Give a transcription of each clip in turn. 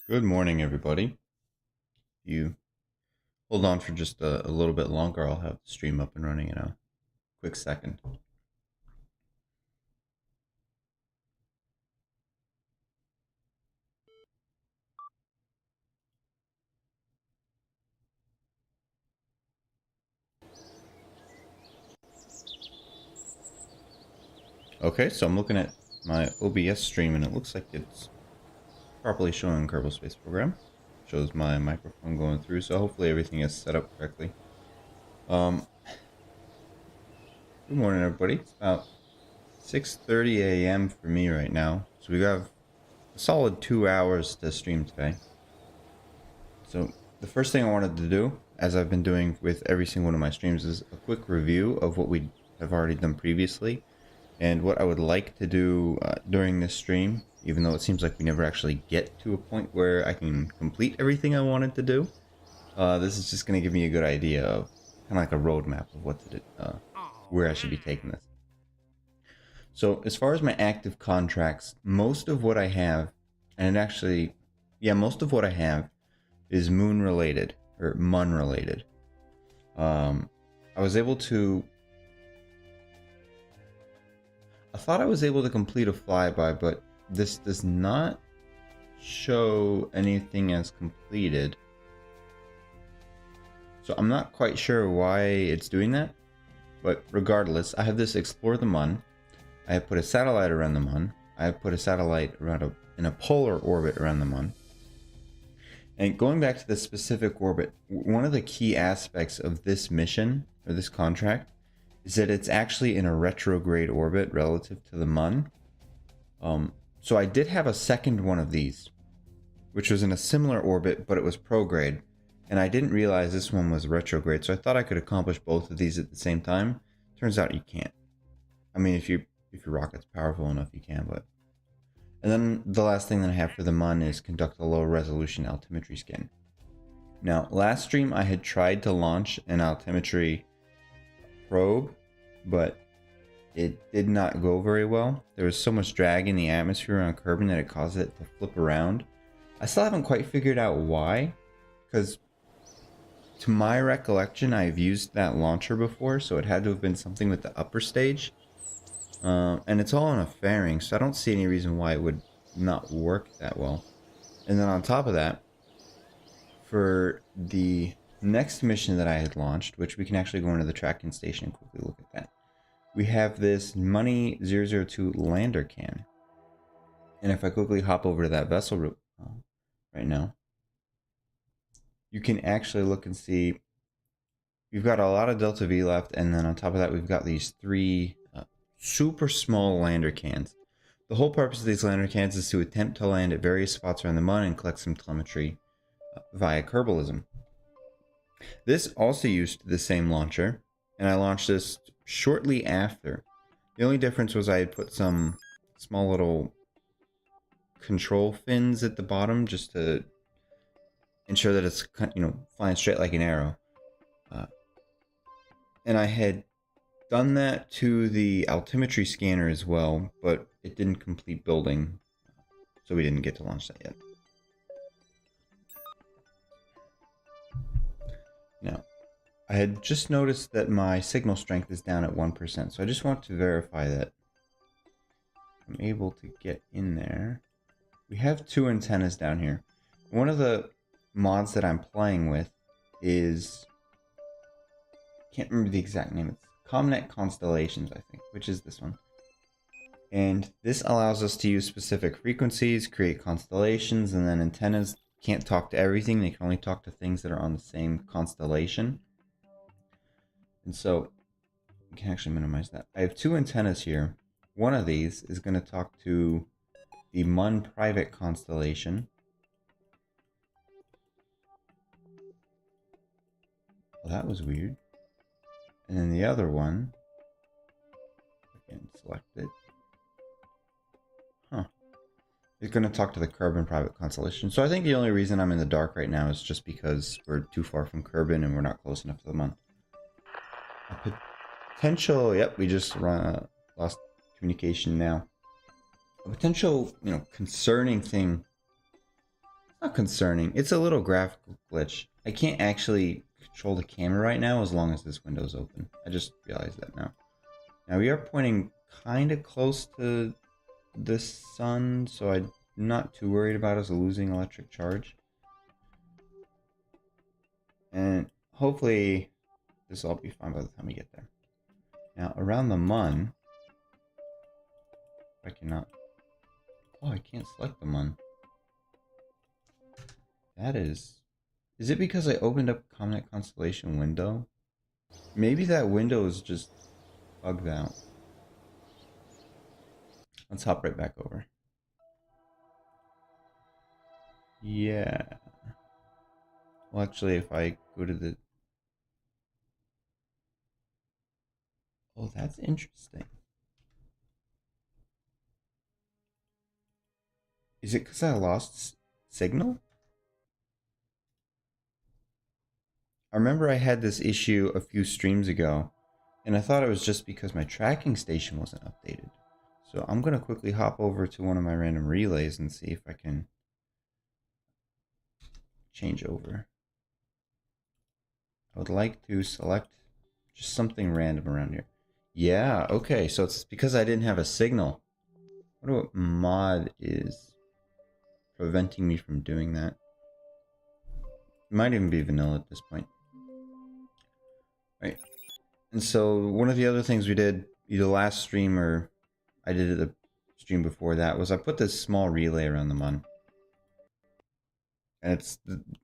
Good morning, everybody. You hold on for just a little bit longer. I'll have the stream up and running in a quick second. Okay, so I'm looking at my OBS stream and it looks like it's properly showing Kerbal Space Program. Shows my microphone going through, so hopefully everything is set up correctly. Good morning, everybody. It's about 6:30 a.m. for me right now, so we got a solid 2 hours to stream today. So the first thing I wanted to do, as I've been doing with every single one of my streams, is a quick review of what we have already done previously and what I would like to do during this stream, even though it seems like we never actually get to a point where I can complete everything I wanted to do. This is just going to give me a good idea of kind of like a roadmap of what to do, where I should be taking this. So as far as my active contracts, most of what I have, and actually, yeah, most of what I have is moon related or mun related. I thought I was able to complete a flyby, but this does not show anything as completed. So I'm not quite sure why it's doing that, but regardless, I have this explore the mun. I have put a satellite around the mun. I have put a satellite around in a polar orbit around the mun. And going back to the specific orbit, one of the key aspects of this mission, or this contract, is that it's actually in a retrograde orbit relative to the mun. So I did have a second one of these, which was in a similar orbit, but it was prograde. And I didn't realize this one was retrograde, so I thought I could accomplish both of these at the same time. Turns out you can't. I mean, if your rocket's powerful enough, you can, but... And then the last thing that I have for the mun is conduct a low resolution altimetry scan. Now, last stream I had tried to launch an altimetry probe, but it did not go very well. There was so much drag in the atmosphere around Kerbin that it caused it to flip around. I still haven't quite figured out why, because to my recollection, I've used that launcher before, so it had to have been something with the upper stage. And it's all on a fairing, so I don't see any reason why it would not work that well. And then on top of that, for the next mission that I had launched, which we can actually go into the tracking station and quickly look at that, we have this Money 002 lander can. And if I quickly hop over to that vessel route right now, you can actually look and see we've got a lot of Delta V left, and then on top of that, we've got these three super small lander cans. The whole purpose of these lander cans is to attempt to land at various spots around the mun and collect some telemetry via Kerbalism. This also used the same launcher, and I launched this shortly after. The only difference was I had put some small little control fins at the bottom just to ensure that it's, you know, flying straight like an arrow. And I had done that to the altimetry scanner as well, but it didn't complete building, so we didn't get to launch that yet. Now, I had just noticed that my signal strength is down at 1%, so I just want to verify that I'm able to get in there. We have two antennas down here. One of the mods that I'm playing with is... can't remember the exact name. It's CommNet Constellations, I think, which is this one. And this allows us to use specific frequencies, create constellations, and then antennas can't talk to everything. They can only talk to things that are on the same constellation. And so, we can actually minimize that. I have two antennas here. One of these is going to talk to the mun private constellation. Well, that was weird. And then the other one, again, select it. Huh. It's going to talk to the Kerbin private constellation. So I think the only reason I'm in the dark right now is just because we're too far from Kerbin and we're not close enough to the mun. A potential, yep, we just lost communication now. A potential, you know, concerning thing not concerning. It's a little graphical glitch. I can't actually control the camera right now as long as this window's open. I just realized that now. Now we are pointing kind of close to the sun, so I'm not too worried about us losing electric charge. And hopefully this will all be fine by the time we get there. Now around the mun, I cannot. Oh, I can't select the mun. That is it because I opened up CommNet Constellation window? Maybe that window is just bugged out. Let's hop right back over. Yeah. Well, actually, if I go to the... Oh, that's interesting. Is it because I lost signal? I remember I had this issue a few streams ago, and I thought it was just because my tracking station wasn't updated. So I'm going to quickly hop over to one of my random relays and see if I can change over. I would like to select just something random around here. Yeah, okay, so it's because I didn't have a signal. I wonder what mod is preventing me from doing that. It might even be vanilla at this point. Right. And so one of the other things we did either last stream or I did it the stream before that was I put this small relay around the mun. And it's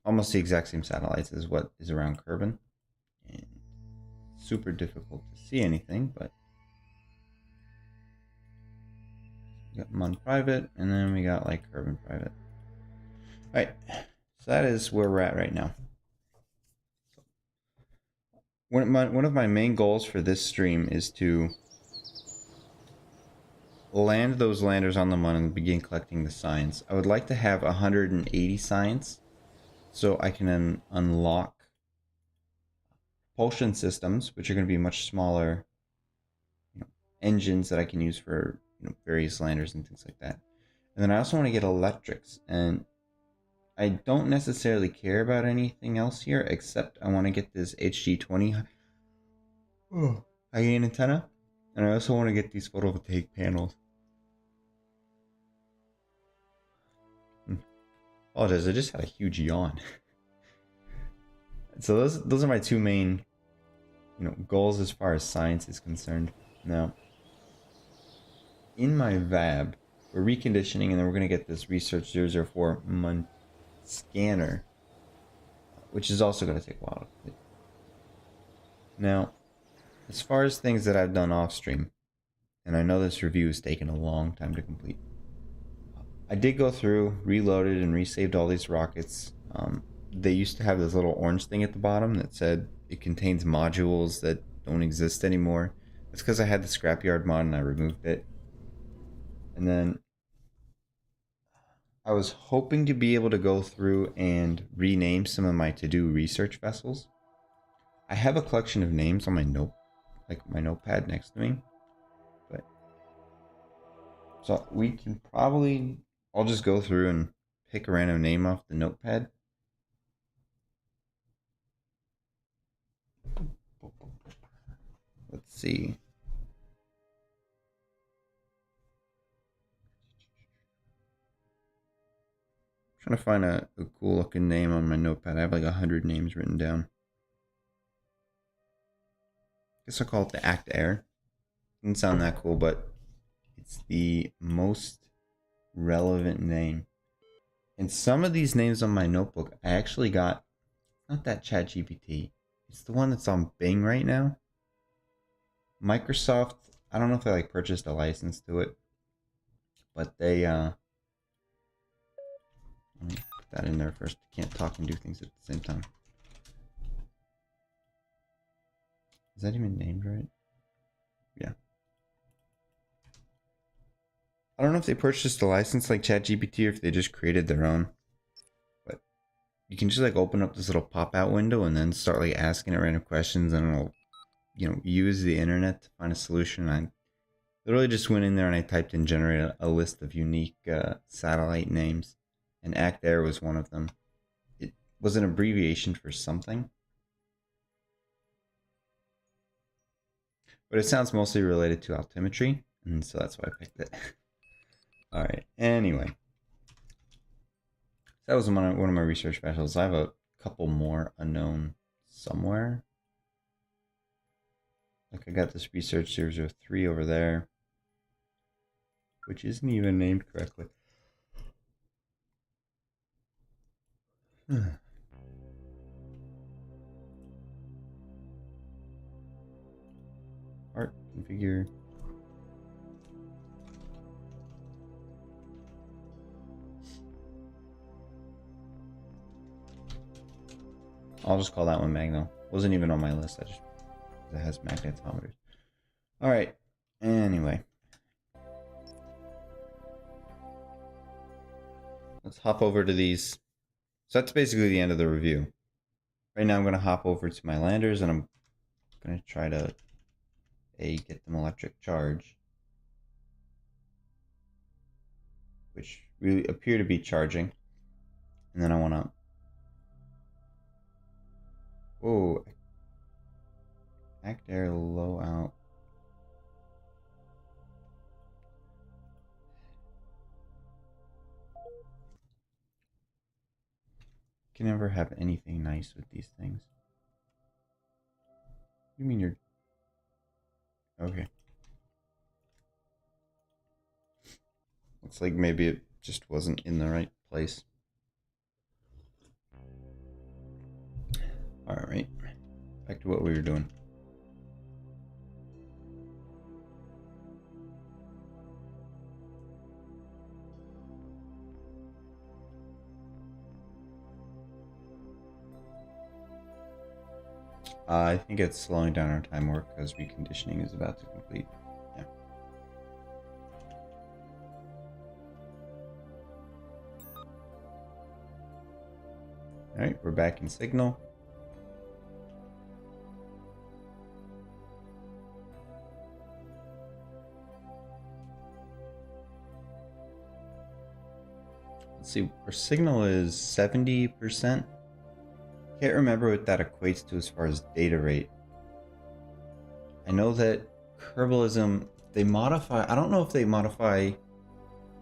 almost the exact same satellites as what is around Kerbin. And super difficult to see anything, but we got mun private, and then we got like Kerbin private. Right. So that is where we're at right now. One of my main goals for this stream is to land those landers on the mun and begin collecting the signs. I would like to have 180 signs so I can unlock propulsion systems, which are going to be much smaller, engines that I can use for various landers and things like that. And then I also want to get electrics, and I don't necessarily care about anything else here except I want to get this HG20 high gain antenna, and I also want to get these photovoltaic panels. Apologize, I just had a huge yawn. So those are my two main goals as far as science is concerned. Now, in my VAB, we're reconditioning, and then we're going to get this Research 004 mun scanner, which is also going to take a while to complete. Now, as far as things that I've done off stream, and I know this review has taken a long time to complete, I did go through, reloaded, and resaved all these rockets. They used to have this little orange thing at the bottom that said it contains modules that don't exist anymore. It's because I had the scrapyard mod and I removed it. And then I was hoping to be able to go through and rename some of my to-do research vessels. I have a collection of names on my notepad next to me, but so we can probably, I'll just go through and pick a random name off the notepad. Let's see. Trying to find a cool looking name on my notepad. I have like 100 names written down. Guess I'll call it the Act Air. Doesn't sound that cool, but it's the most relevant name. And some of these names on my notebook, I actually got, not that ChatGPT. It's the one that's on Bing right now. Microsoft, I don't know if they like purchased a license to it, but they, let me put that in there first. Can't talk and do things at the same time. Is that even named right? Yeah. I don't know if they purchased a license like ChatGPT or if they just created their own. But you can just like open up this little pop-out window and then start like asking it random questions, and it'll, use the internet to find a solution. I literally just went in there and I typed in generate a list of unique satellite names. and Act Air was one of them. It was an abbreviation for something, but it sounds mostly related to altimetry, and so that's why I picked it. All right. Anyway, that was one of my research specials. I have a couple more unknown somewhere. Like I got this research 003 over there, which isn't even named correctly. Art configure. I'll just call that one Magno. Wasn't even on my list. It has magnetometers. All right. Anyway, let's hop over to these. So that's basically the end of the review. Right now, I'm going to hop over to my landers, and I'm going to try to get them electric charge, which really appear to be charging. And then I want to. Whoa. Act Air low out. You can never have anything nice with these things. What do you mean you're... Okay. Looks like maybe it just wasn't in the right place. Alright. Back to what we were doing. I think it's slowing down our time work because reconditioning is about to complete. Yeah. Alright, we're back in signal. Let's see, our signal is 70%. Can't remember what that equates to as far as data rate. I know that Kerbalism, they modify, I don't know if they modify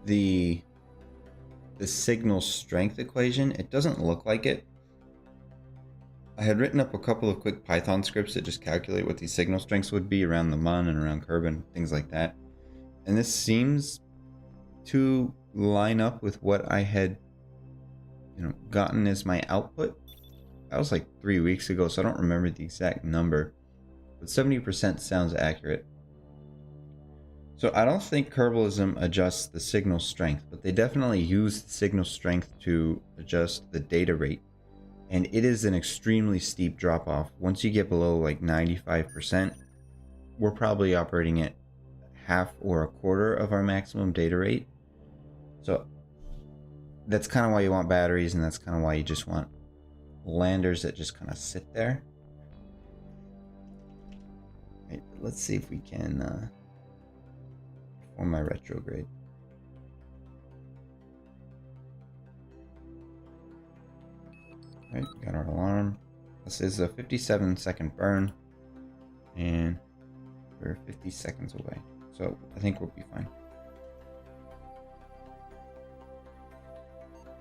the signal strength equation. It doesn't look like it. I had written up a couple of quick Python scripts that just calculate what these signal strengths would be around the MUN and around Kerb and things like that. And this seems to line up with what I had, gotten as my output. That was like 3 weeks ago, so I don't remember the exact number, but 70% sounds accurate. So I don't think Kerbalism adjusts the signal strength, but they definitely use the signal strength to adjust the data rate. And it is an extremely steep drop off. Once you get below like 95%, we're probably operating at half or a quarter of our maximum data rate. So that's kind of why you want batteries, and that's kind of why you just want landers that just kind of sit there. Right, let's see if we can perform my retrograde. Right, got our alarm. This is a 57-second burn, and we're 50 seconds away, so I think we'll be fine.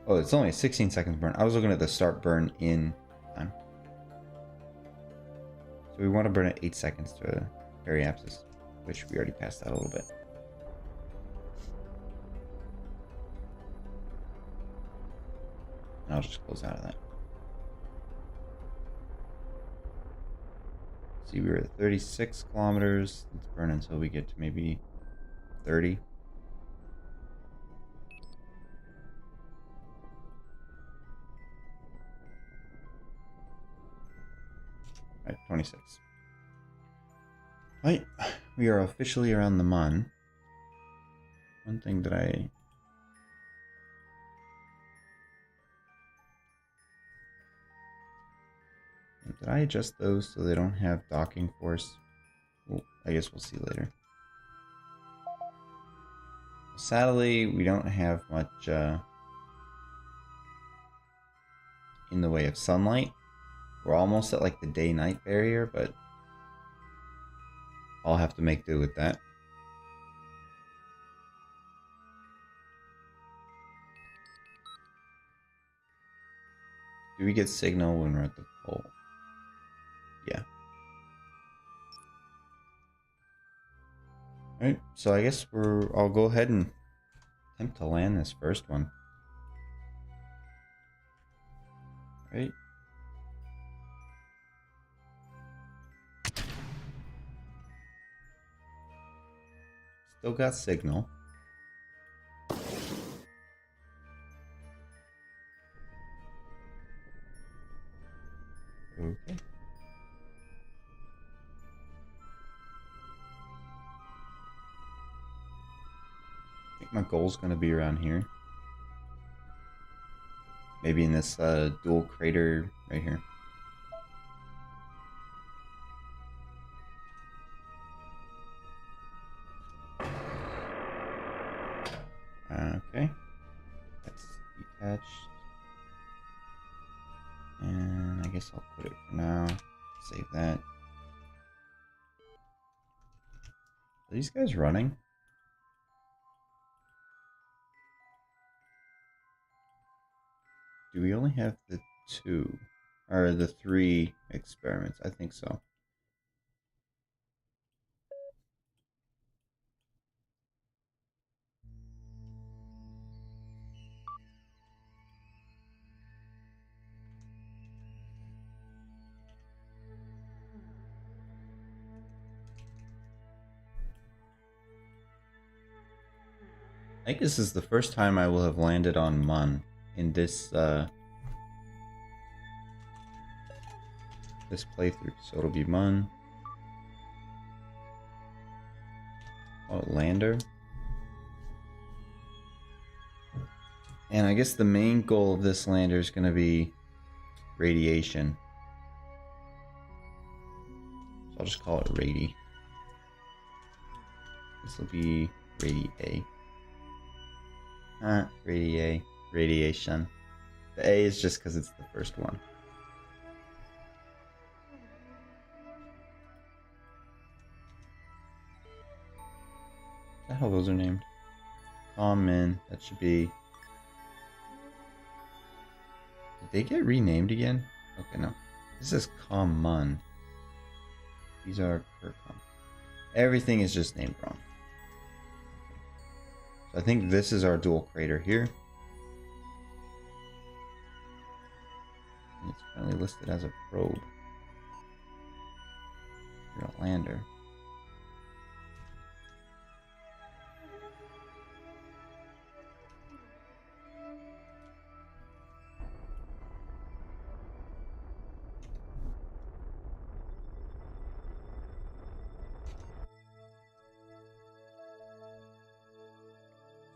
Oh, it's only a 16 seconds burn. I was looking at the start burn in time. So we want to burn at 8 seconds to periapsis, which we already passed that a little bit. And I'll just close out of that. See, we were at 36 kilometers. Let's burn until we get to maybe 30. Right, 26. Right, we are officially around the MUN. One thing that did I adjust those so they don't have docking force? Well, I guess we'll see later. Sadly, we don't have much in the way of sunlight. We're almost at like the day-night barrier, but I'll have to make do with that. Do we get signal when we're at the pole? Yeah. Alright, so I guess I'll go ahead and attempt to land this first one. Right? Still got signal. Okay. I think my goal's gonna be around here. Maybe in this dual crater right here. Okay. That's detached. And I guess I'll put it for now. Save that. Are these guys running? Do we only have the 2? Or the 3 experiments? I think so. I think this is the first time I will have landed on Mun in this this playthrough. So it'll be Mun. Oh, lander. And I guess the main goal of this lander is going to be radiation. So I'll just call it Radi. This will be Radi A. Radiation. The A is just because it's the first one. Is that how those are named? Common. That should be. Did they get renamed again? Okay, no. This is Common. These are Percom. Everything is just named wrong. So I think this is our dual crater here. And it's currently listed as a probe. You're a lander.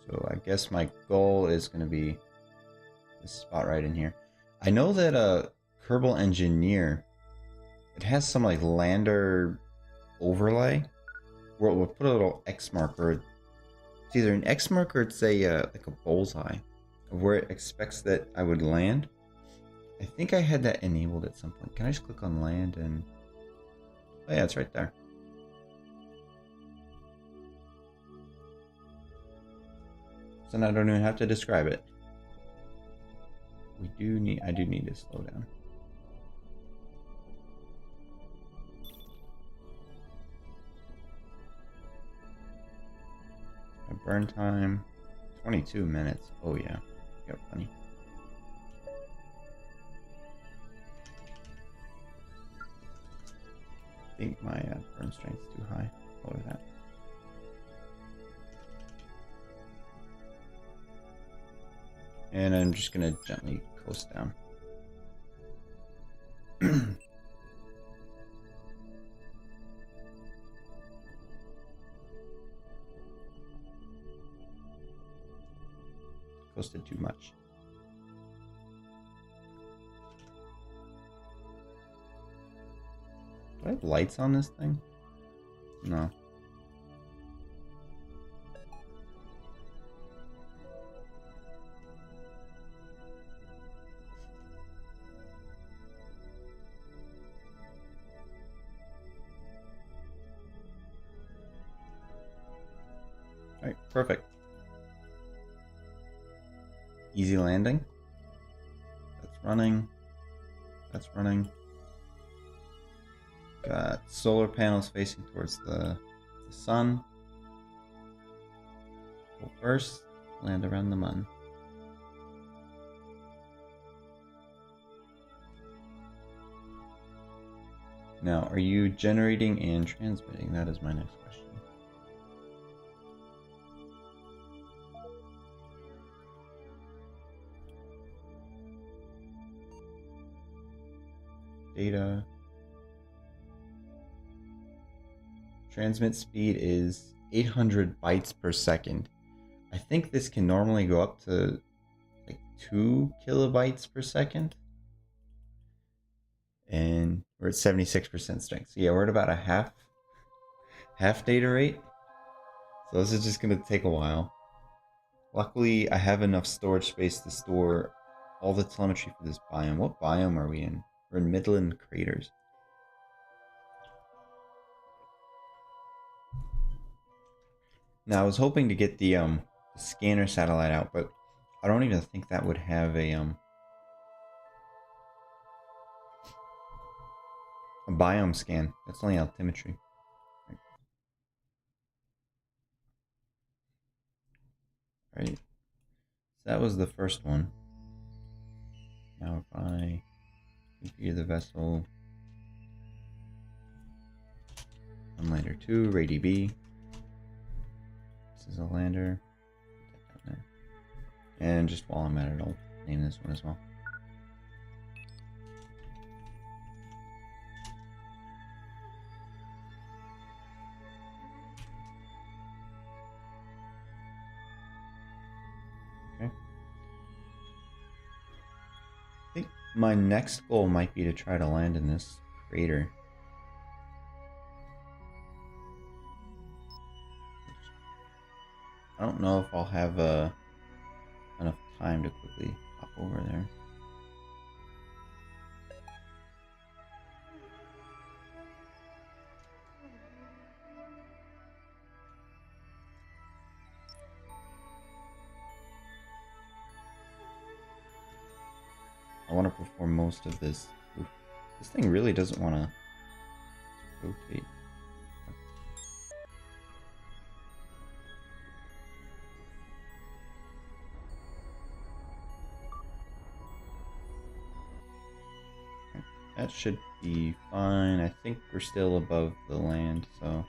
So I guess my goal is going to be this spot right in here. I know that Kerbal Engineer, it has some like lander overlay where we'll put a little X marker. It's either an X mark or it's a like a bullseye of where it expects that I would land. I think I had that enabled at some point. Can I just click on land and... Oh yeah, it's right there. So now I don't even have to describe it. I do need to slow down. My burn time, 22 minutes. Oh yeah, got plenty. I think my burn strength's too high. Lower that. And I'm just gonna gently coast down. Coasted too much. Do I have lights on this thing? No. Alright, perfect. Easy landing. That's running. That's running. Got solar panels facing towards the sun. Go first, land around the mun. Now, are you generating and transmitting? That is my next question. Data. Transmit speed is 800 bytes per second. I think this can normally go up to like 2 kilobytes per second. And we're at 76% strength. So yeah, we're at about a half data rate. So this is just gonna take a while. Luckily, I have enough storage space to store all the telemetry for this biome. What biome are we in? We're in Midland Craters. Now I was hoping to get the scanner satellite out, but I don't even think that would have a biome scan. That's only altimetry. Right. So that was the first one. Now if I configure the vessel, on lander 2, RayDB. This is a lander. Put that down there. And just while I'm at it, I'll name this one as well. Okay. I think my next goal might be to try to land in this crater. I don't know if I'll have enough time to quickly hop over there. I want to perform most of this. Oof. This thing really doesn't want to rotate. That should be fine. I think we're still above the land, so...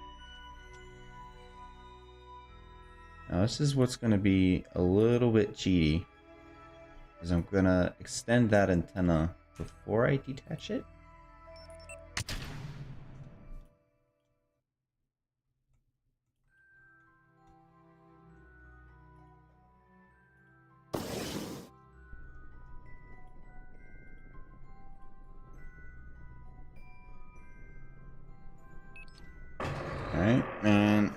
Now this is what's going to be a little bit cheaty. Because I'm going to extend that antenna before I detach it. Alright, and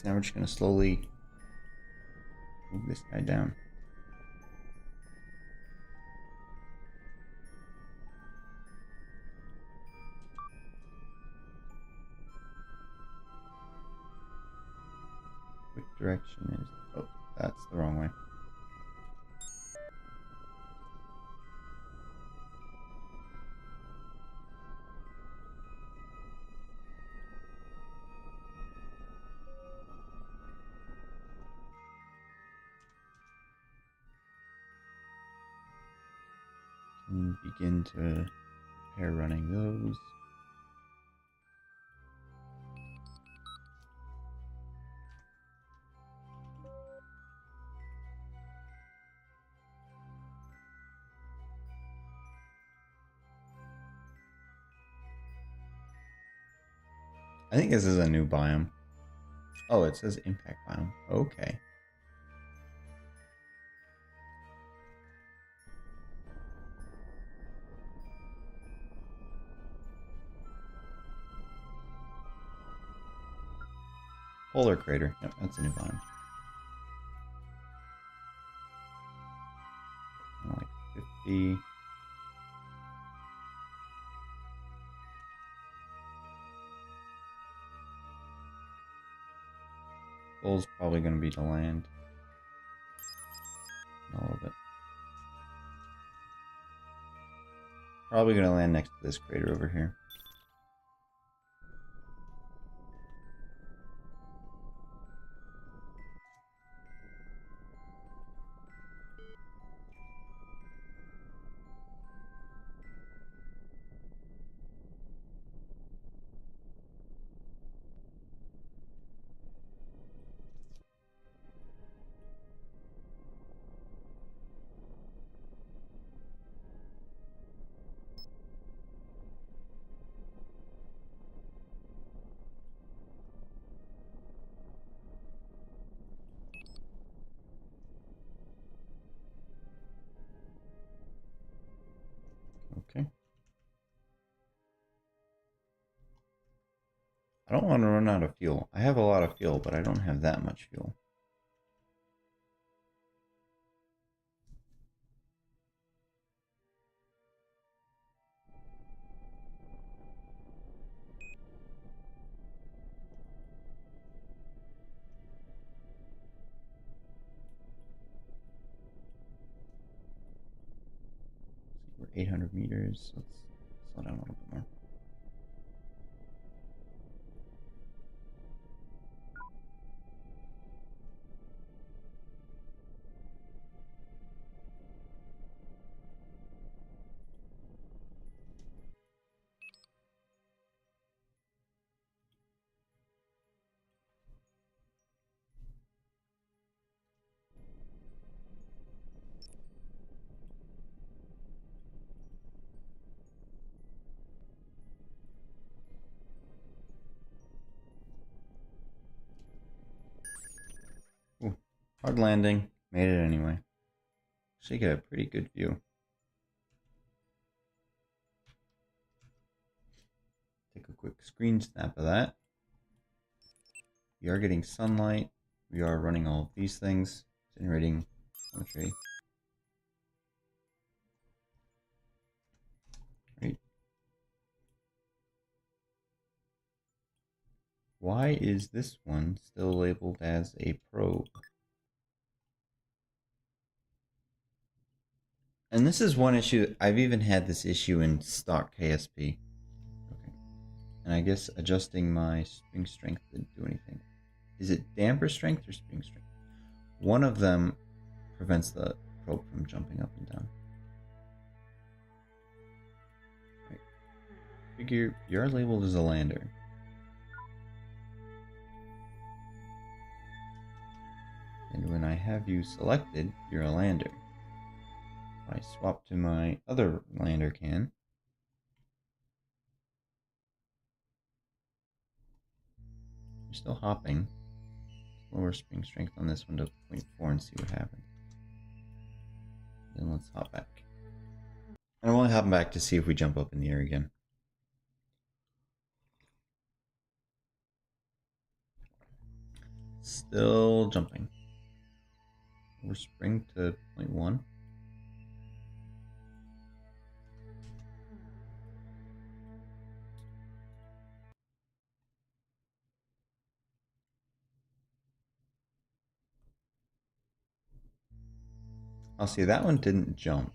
now we're just going to slowly move this guy down. Which direction is... Oh, that's the wrong way. And begin to pair running those. I think this is a new biome. Oh, it says impact biome. Okay. Polar crater. Yep, that's a new biome. Like 50. goal is probably going to be to land all of it. Probably going to land next to this crater over here. Okay. I don't want to run out of fuel. I have a lot of fuel, but I don't have that much fuel. We're 800 meters. Let's slow down a little bit more. Ooh, hard landing. Made it anyway. Should get a pretty good view. Take a quick screen snap of that. We are getting sunlight. We are running all of these things. Generating telemetry. Great. Why is this one still labeled as a probe? And this is one issue. I've even had this issue in stock KSP. Okay. And I guess adjusting my spring strength didn't do anything. Is it damper strength or spring strength? One of them prevents the probe from jumping up and down. Right. Figure you're labeled as a lander. And when I have you selected, you're a lander. If I swap to my other lander can, you're still hopping. Lower spring strength on this one to 0.4 and see what happens. Then let's hop back. And I'm only hopping back to see if we jump up in the air again. Still jumping. Lower spring to 0.1. I'll see, that one didn't jump.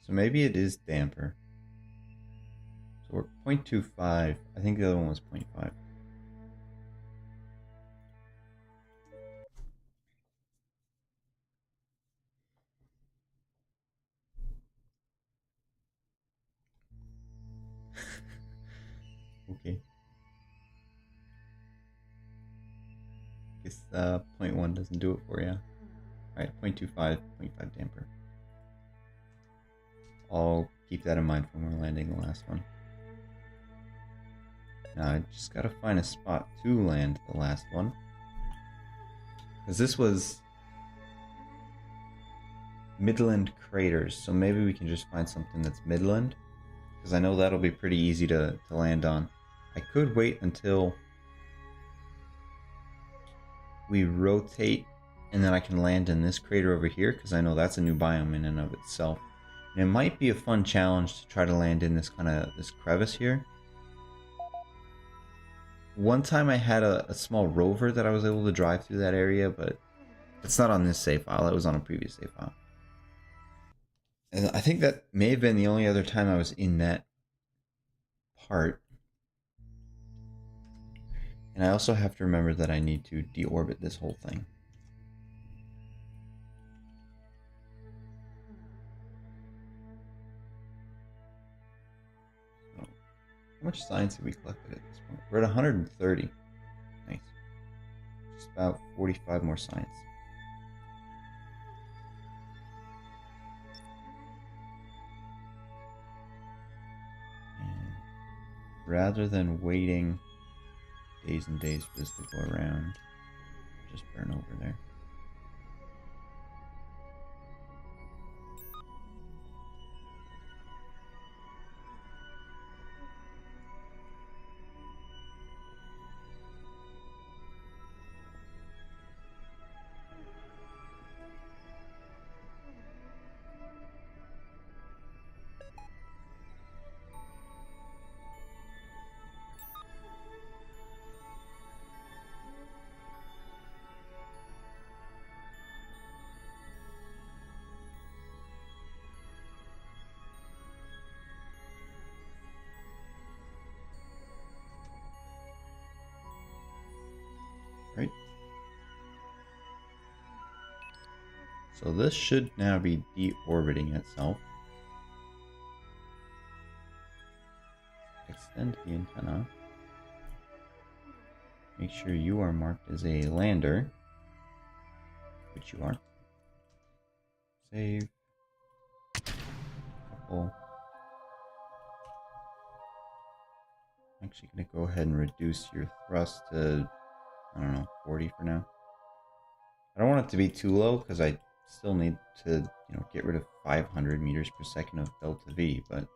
So maybe it is damper. So we're 0.25. I think the other one was 0.5. Okay. Guess 0.1 doesn't do it for you. Alright, 0.25, 0.5 damper. I'll keep that in mind when we're landing the last one. Now I just gotta find a spot to land the last one. Because this was Midland craters, so maybe we can just find something that's Midland. Because I know that'll be pretty easy to land on. I could wait until we rotate and then I can land in this crater over here, because I know that's a new biome in and of itself. And it might be a fun challenge to try to land in this crevice here. One time I had a small rover that I was able to drive through that area, but it's not on this save file. It was on a previous save file. And I think that may have been the only other time I was in that part. And I also have to remember that I need to deorbit this whole thing. So, how much science have we collected at this point? We're at 130. Nice. Just about 45 more science. And rather than waiting days and days for this to go around, just burn over there. Right. So this should now be deorbiting itself. Extend the antenna. Make sure you are marked as a lander, which you are. Save. Couple. I'm actually going to go ahead and reduce your thrust to, I don't know, 40 for now. I don't want it to be too low because I still need to, get rid of 500 meters per second of delta V, but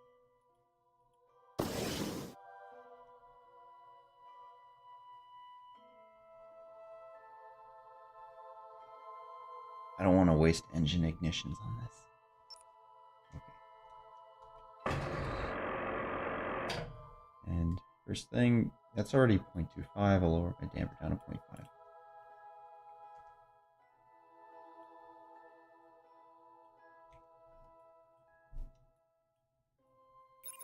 I don't want to waste engine ignitions on this. Okay. And first thing, that's already 0.25. I'll lower my damper down to 0.5.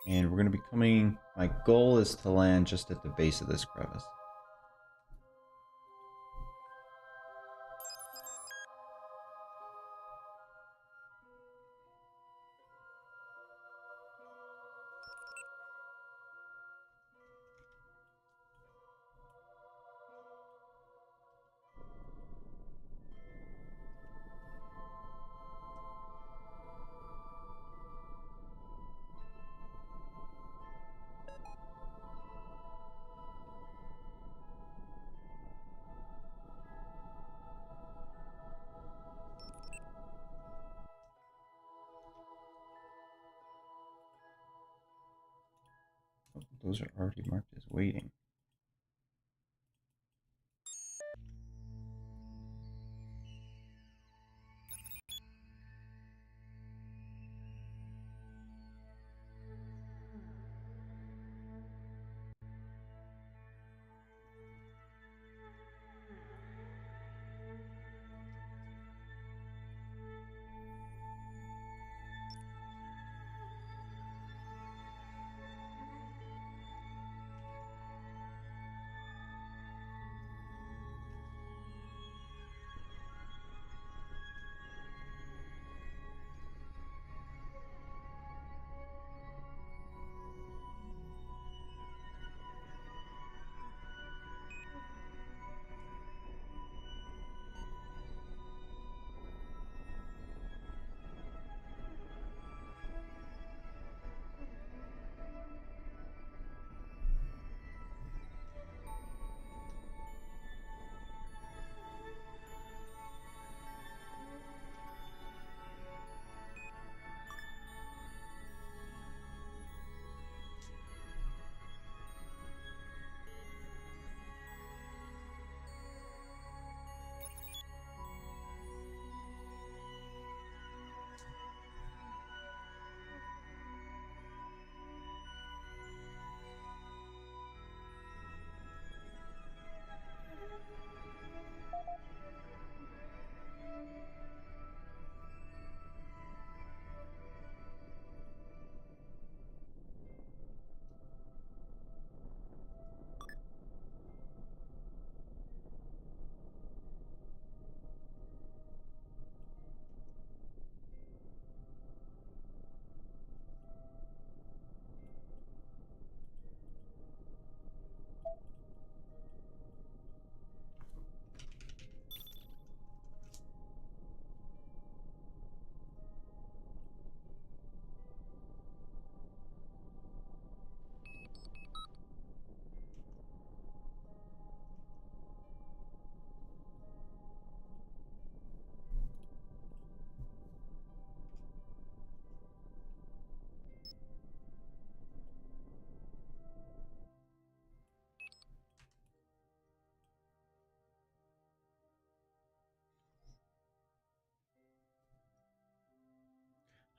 And we're going to be coming, my goal is to land just at the base of this crevice. Those are already marked as waiting.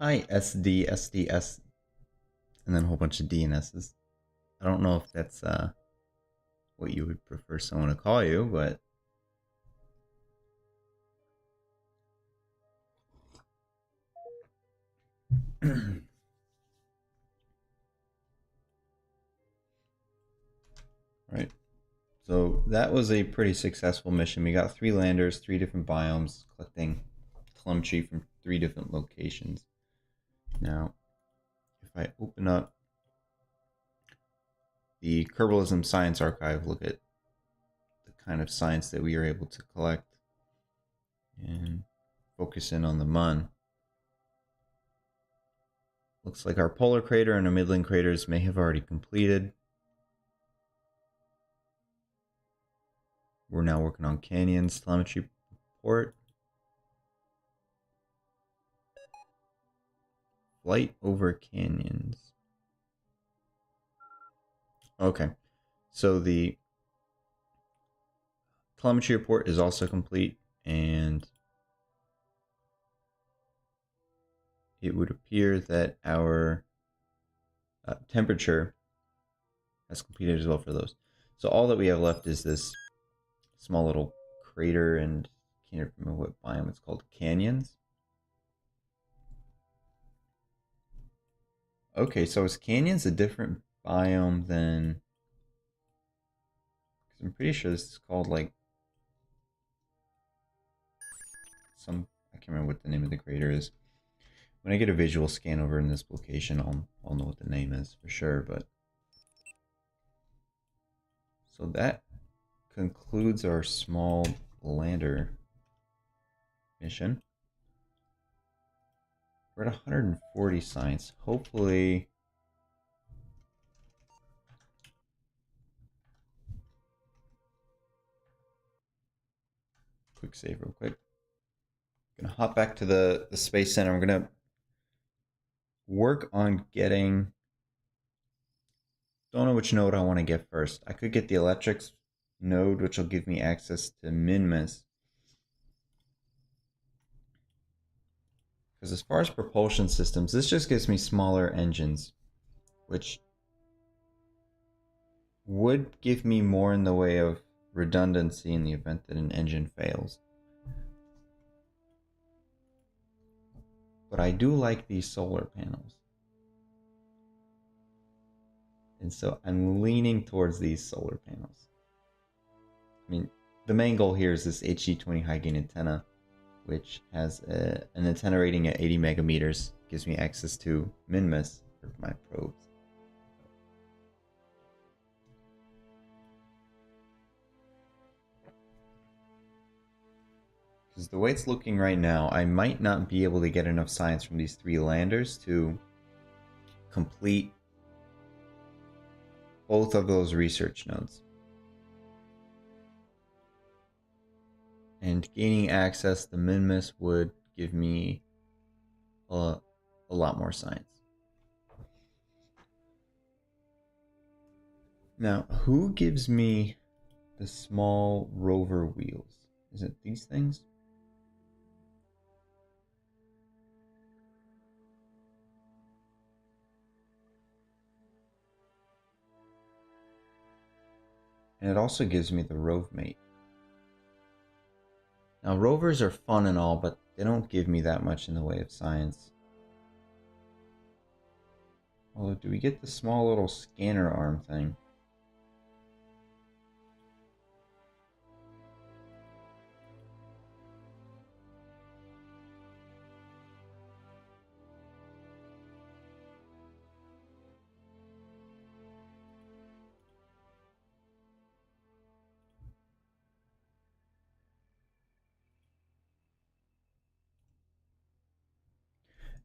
Hi, SD, SDS, and then a whole bunch of D and S's. I don't know if that's what you would prefer someone to call you, but right. So that was a pretty successful mission. We got 3 landers, 3 different biomes, collecting telemetry from 3 different locations. Now, if I open up the Kerbalism Science Archive, look at the kind of science that we are able to collect, and focus in on the Mun. Looks like our polar crater and our midland craters may have already completed. We're now working on canyons, telemetry report. Flight over canyons. Okay, so the telemetry report is also complete, and it would appear that our temperature has completed as well for those. So all that we have left is this small little crater, and I can't remember what biome it's called. Canyons. Okay, so is canyons a different biome than? Because I'm pretty sure this is called like some. I can't remember what the name of the crater is. When I get a visual scan over in this location, I'll know what the name is for sure. But so that concludes our small lander mission. We're at 140 science. Hopefully, quick save real quick. I'm gonna hop back to the Space Center. I'm gonna work on getting. Don't know which node I want to get first. I could get the electrics node, which will give me access to Minmus. Because as far as propulsion systems, this just gives me smaller engines, which would give me more in the way of redundancy in the event that an engine fails. But I do like these solar panels. And so I'm leaning towards these solar panels. I mean, the main goal here is this HG20 high gain antenna, which has an antenna rating at 80 megameters, gives me access to Minmus for my probes. Because the way it's looking right now, I might not be able to get enough science from these 3 landers to complete both of those research nodes. And gaining access to Minmus would give me a lot more science. Now, who gives me the small rover wheels? Is it these things? And it also gives me the Rove Mate. Now, rovers are fun and all, but they don't give me that much in the way of science. Although, do we get the small little scanner arm thing?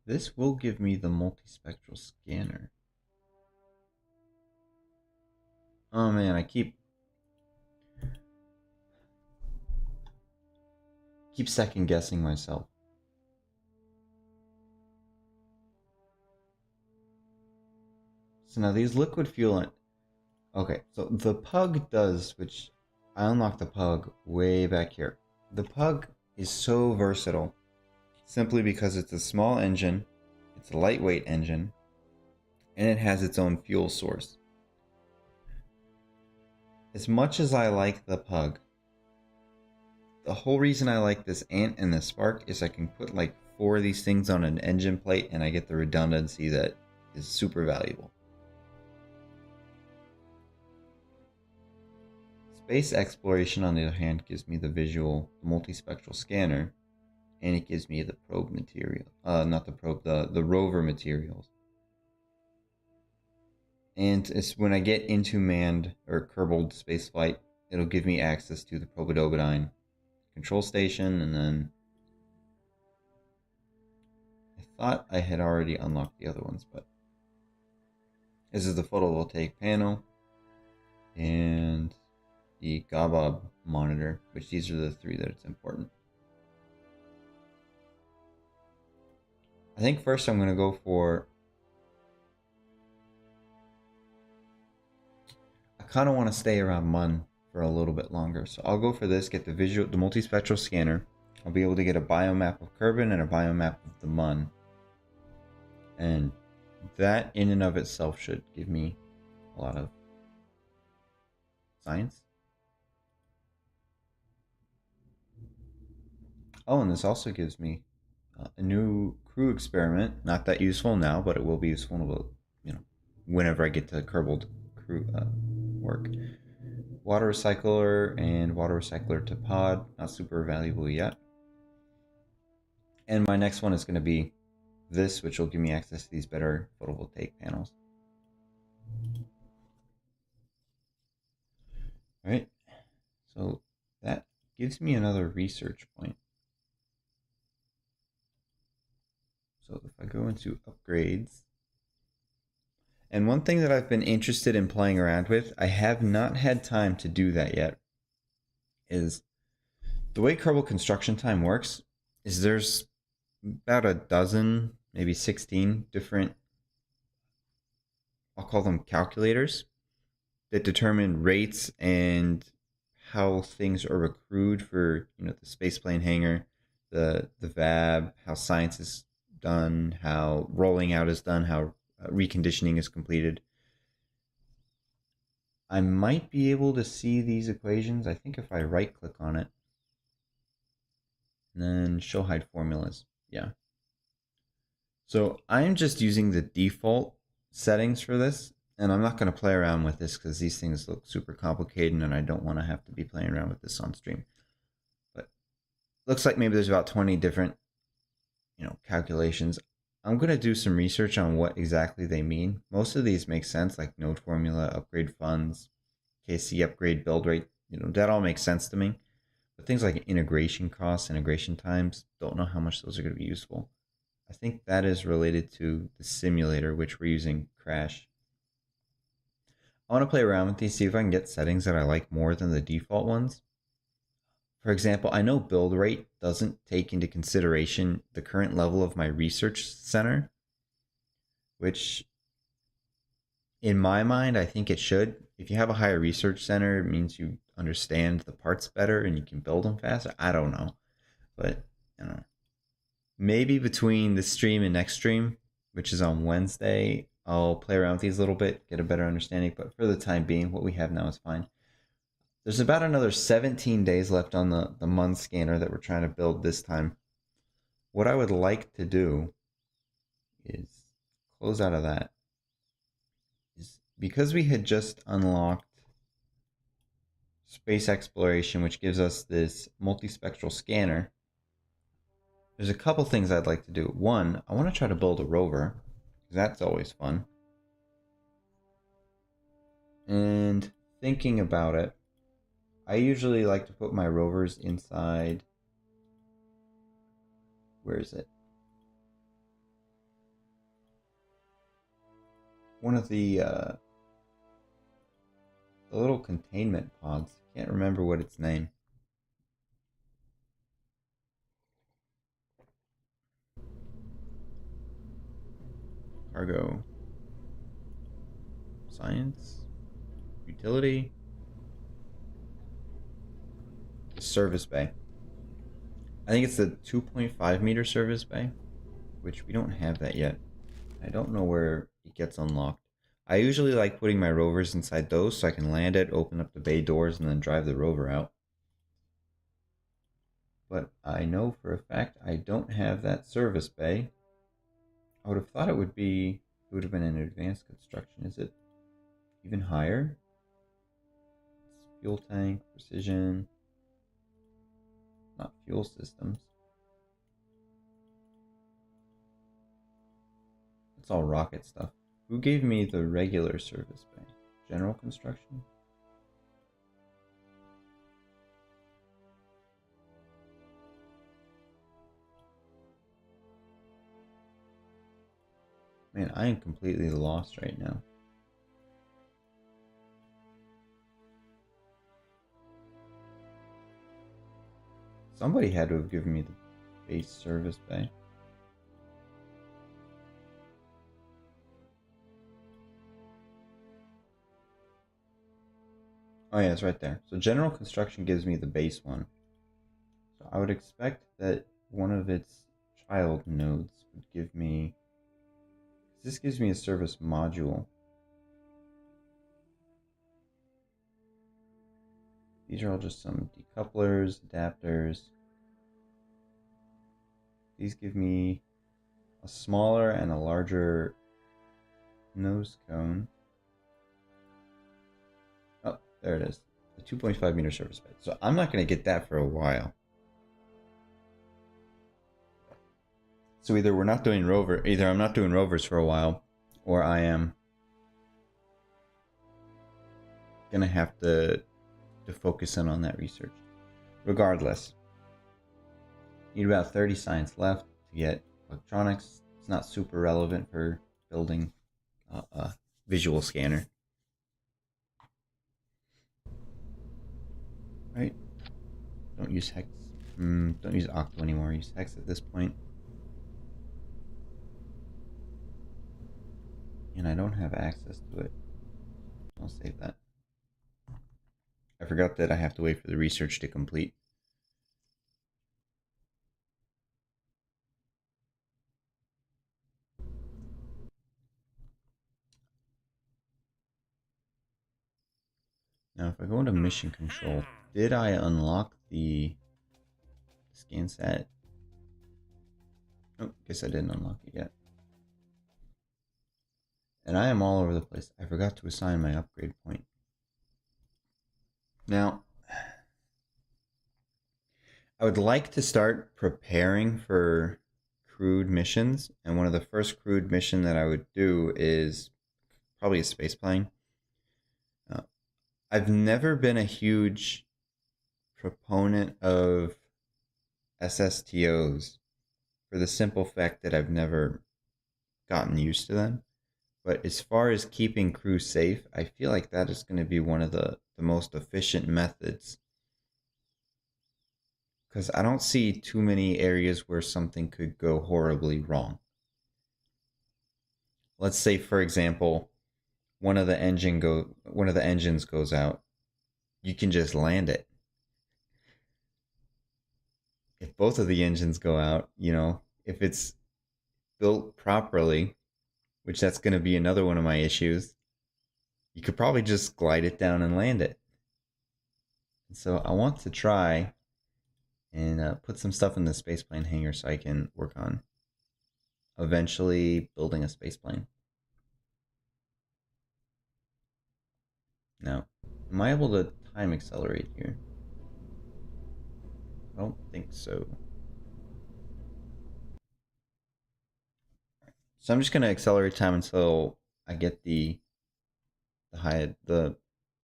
This will give me the multispectral scanner. Oh man, I keep second guessing myself. So now these liquid fuel. Okay, so the Pug does, which I unlocked the Pug way back here. The Pug is so versatile simply because it's a small engine It's a lightweight engine, and it has its own fuel source. As much as I like the Pug, the whole reason I like this Ant and the Spark is I can put like 4 of these things on an engine plate and I get the redundancy that is super valuable. Space exploration, on the other hand, gives me the visual, the multispectral scanner, and it gives me the probe material. Not the probe, the rover materials. And it's when I get into manned or Kerbal spaceflight, it'll give me access to the Probodobodyne control station, and then I thought I had already unlocked the other ones, but this is the photovoltaic panel and the Gabob monitor, which these are the 3 that it's important. I think first I'm going to go for, I kind of want to stay around Mun for a little bit longer, so I'll go for this, get the multispectral scanner. I'll be able to get a biomap of Kerbin and a biomap of the Mun, and that in and of itself should give me a lot of science. Oh, and this also gives me a new crew experiment. Not that useful now, but it will be useful, whenever I get to Kerbal crew work. Water recycler and water recycler to pod. Not super valuable yet. And my next one is going to be this, which will give me access to these better photovoltaic panels. All right. So that gives me another research point. So if I go into upgrades, and one thing that I've been interested in playing around with, I have not had time to do that yet, is the way Kerbal construction time works is there's about a dozen, maybe 16 different, I'll call them calculators, that determine rates and how things are accrued for, the spaceplane hangar, the VAB, how science is done, how rolling out is done, how reconditioning is completed. I might be able to see these equations. I think if I right click on it, and then show hide formulas. Yeah. So I'm just using the default settings for this, and I'm not going to play around with this because these things look super complicated and I don't want to have to be playing around with this on stream. But looks like maybe there's about 20 different calculations. I'm going to do some research on what exactly they mean. Most of these make sense, like node formula, upgrade funds, KC upgrade, build rate. That all makes sense to me. But things like integration costs, integration times, don't know how much those are going to be useful. I think that is related to the simulator, which we're using KRASH. I want to play around with these, see if I can get settings that I like more than the default ones. For example, I know build rate doesn't take into consideration the current level of my research center, which in my mind, I think it should. If you have a higher research center, it means you understand the parts better and you can build them faster. I don't know. But, maybe between this stream and next stream, which is on Wednesday, I'll play around with these a little bit, get a better understanding. But for the time being, what we have now is fine. There's about another 17 days left on the Mun scanner that we're trying to build this time. What I would like to do is close out of that. Is because we had just unlocked space exploration, which gives us this multispectral scanner, there's a couple things I'd like to do. One, I want to try to build a rover, because that's always fun. And thinking about it, I usually like to put my rovers inside, where is it? One of the little containment pods. Can't remember what its name. Cargo. Science. Utility. The service bay. I think it's the 2.5 meter service bay, which we don't have that yet. I don't know where it gets unlocked. I usually like putting my rovers inside those so I can land it, open up the bay doors, and then drive the rover out. But I know for a fact I don't have that service bay. I would have thought it would have been an advanced construction. Is it even higher? It's fuel tank, precision, not fuel systems. It's all rocket stuff. Who gave me the regular service bay? General construction? Man, I am completely lost right now. Somebody had to have given me the base service bay. Oh yeah, it's right there. So general construction gives me the base one. So I would expect that one of its child nodes would give me... This gives me a service module. These are all just some decouplers, adapters. These give me a smaller and a larger nose cone. Oh, there it is. A 2.5 meter service bed. So I'm not going to get that for a while. So either I'm not doing rovers for a while, or I am gonna have to focus in on that research. Regardless, need about 30 science left to get electronics. It's not super relevant for building a visual scanner. Right? Don't use hex. Don't use octo anymore. Use hex at this point. And I don't have access to it. I'll save that. I forgot that I have to wait for the research to complete. Now, if I go into mission control, did I unlock the SCANsat? Oh, guess I didn't unlock it yet. And I am all over the place. I forgot to assign my upgrade point. Now, I would like to start preparing for crewed missions. And one of the first crewed mission that I would do is probably a space plane. I've never been a huge proponent of SSTOs for the simple fact that I've never gotten used to them. But as far as keeping crew safe, I feel like that is going to be one of the most efficient methods. Because I don't see too many areas where something could go horribly wrong. Let's say, for example, one of the engines goes out. You can just land it. If both of the engines go out, if it's built properly, which that's going to be another one of my issues, you could probably just glide it down and land it. And so I want to try and put some stuff in the spaceplane hangar so I can work on eventually building a spaceplane. Now, am I able to time accelerate here? I don't think so. So I'm just gonna accelerate time until I get the I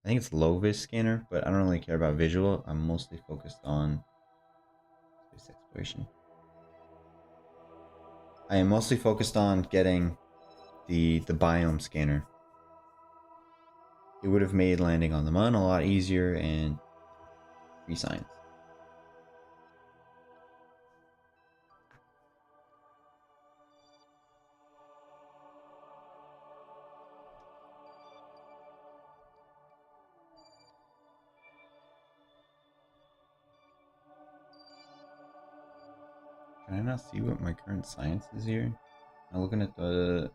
think it's low vis scanner, but I don't really care about visual. I'm mostly focused on space exploration. I am mostly focused on getting the biome scanner. It would have made landing on the moon a lot easier and free science. Can I not see what my current science is here? I'm looking at the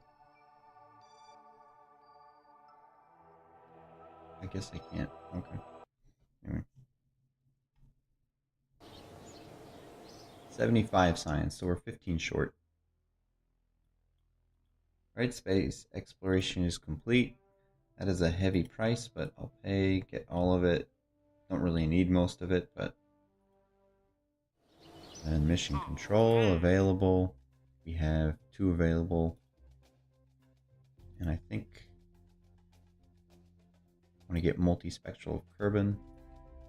I guess I can't. Okay. Anyway. 75 science, so we're 15 short. Right, space exploration is complete. That is a heavy price, but I'll pay, get all of it. Don't really need most of it, but... And mission control available. We have 2 available. And I think I want to get multispectral of Kerbin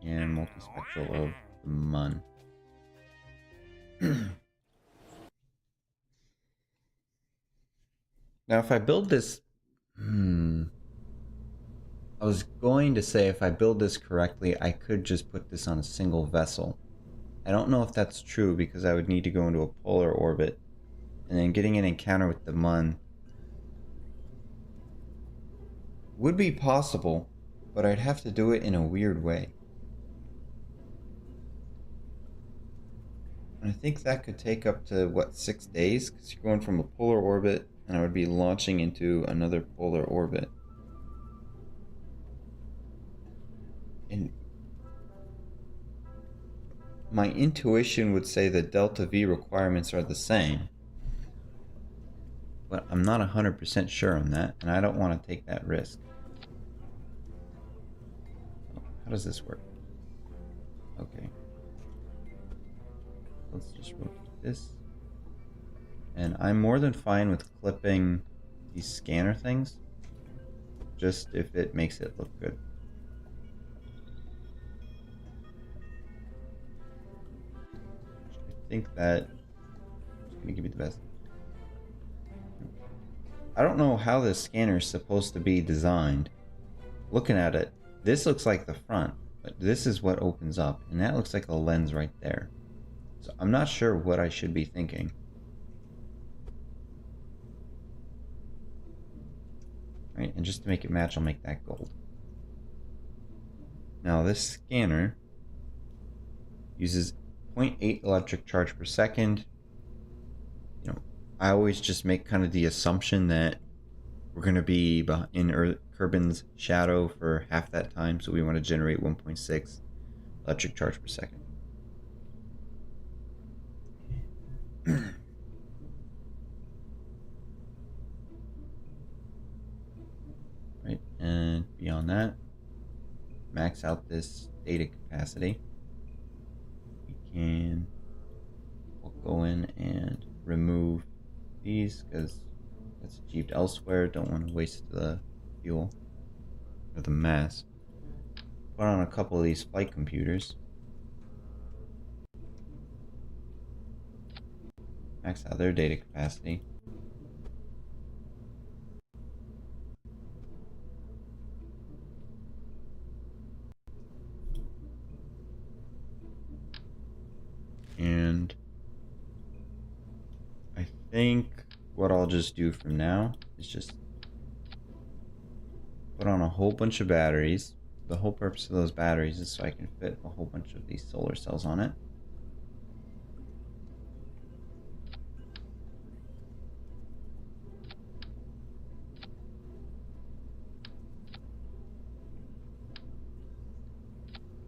and multispectral of the Mun. Now, if I build this... I was going to say if I build this correctly, I could just put this on a single vessel. I don't know if that's true because I would need to go into a polar orbit. And then getting an encounter with the Mun would be possible, but I'd have to do it in a weird way. And I think that could take up to, what, 6 days? Because you're going from a polar orbit, and I would be launching into another polar orbit. And my intuition would say that delta V requirements are the same. But I'm not 100% sure on that, and I don't want to take that risk. So, how does this work? Okay. Let's just rotate this. And I'm more than fine with clipping these scanner things, just if it makes it look good. I think that is going to give me the best. I don't know how this scanner is supposed to be designed. Looking at it, this looks like the front, but this is what opens up, and that looks like a lens right there. So I'm not sure what I should be thinking. Right, and just to make it match, I'll make that gold. Now this scanner uses 0.8 electric charge per second. You know, I always just make kind of the assumption that we're going to be in Kerbin's shadow for half that time, so we want to generate 1.6 electric charge per second. Right, and beyond that, max out this data capacity. We'll go in and remove these because that's achieved elsewhere. Don't want to waste the fuel or the mass. Put on a couple of these flight computers. Max out their data capacity. And I think what I'll just do from now is just put on a whole bunch of batteries. The whole purpose of those batteries is so I can fit a whole bunch of these solar cells on it.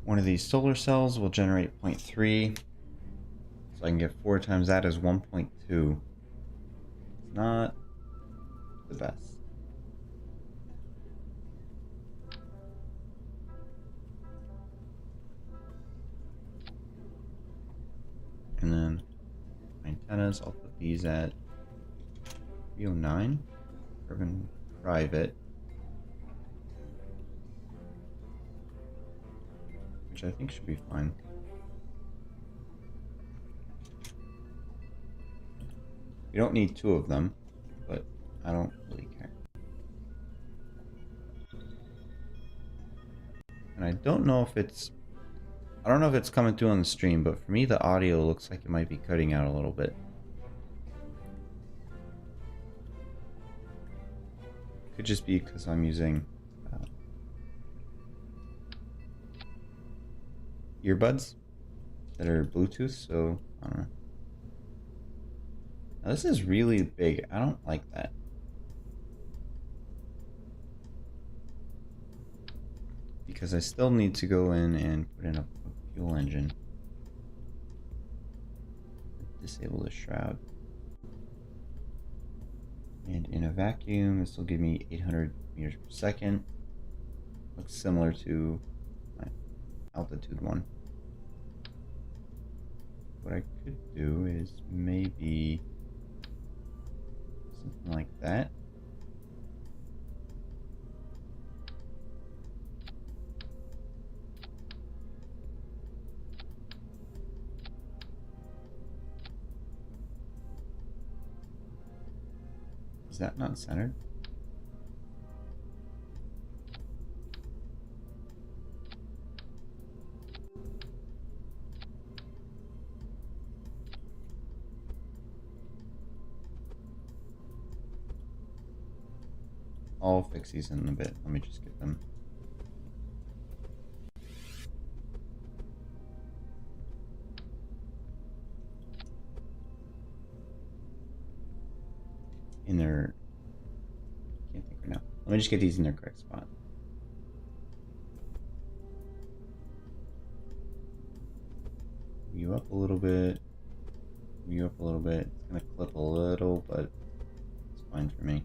One of these solar cells will generate 0.3, so I can get 4 times that as 1.2. It's not the best. And then antennas, I'll put these at 309, urban private, which I think should be fine. You don't need 2 of them, but I don't really care. And I don't know if it's coming through on the stream, but for me the audio looks like it might be cutting out a little bit. Could just be because I'm using earbuds that are Bluetooth, so I don't know. Now this is really big. I don't like that. because I still need to go in and put in a fuel engine. Disable the shroud. And in a vacuum, this will give me 800 meters per second. Looks similar to my altitude one. What I could do is maybe something like that. Is that not centered? I'll fix these in a bit. Let me just get them. In their... can't think right now. Let me just get these in their correct spot. You up a little bit. You up a little bit. It's gonna clip a little, but it's fine for me.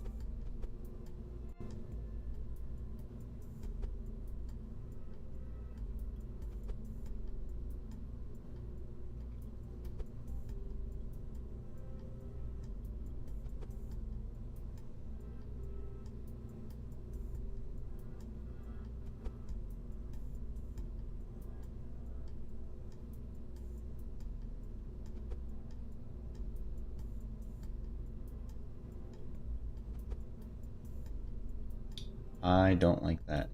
I don't like that.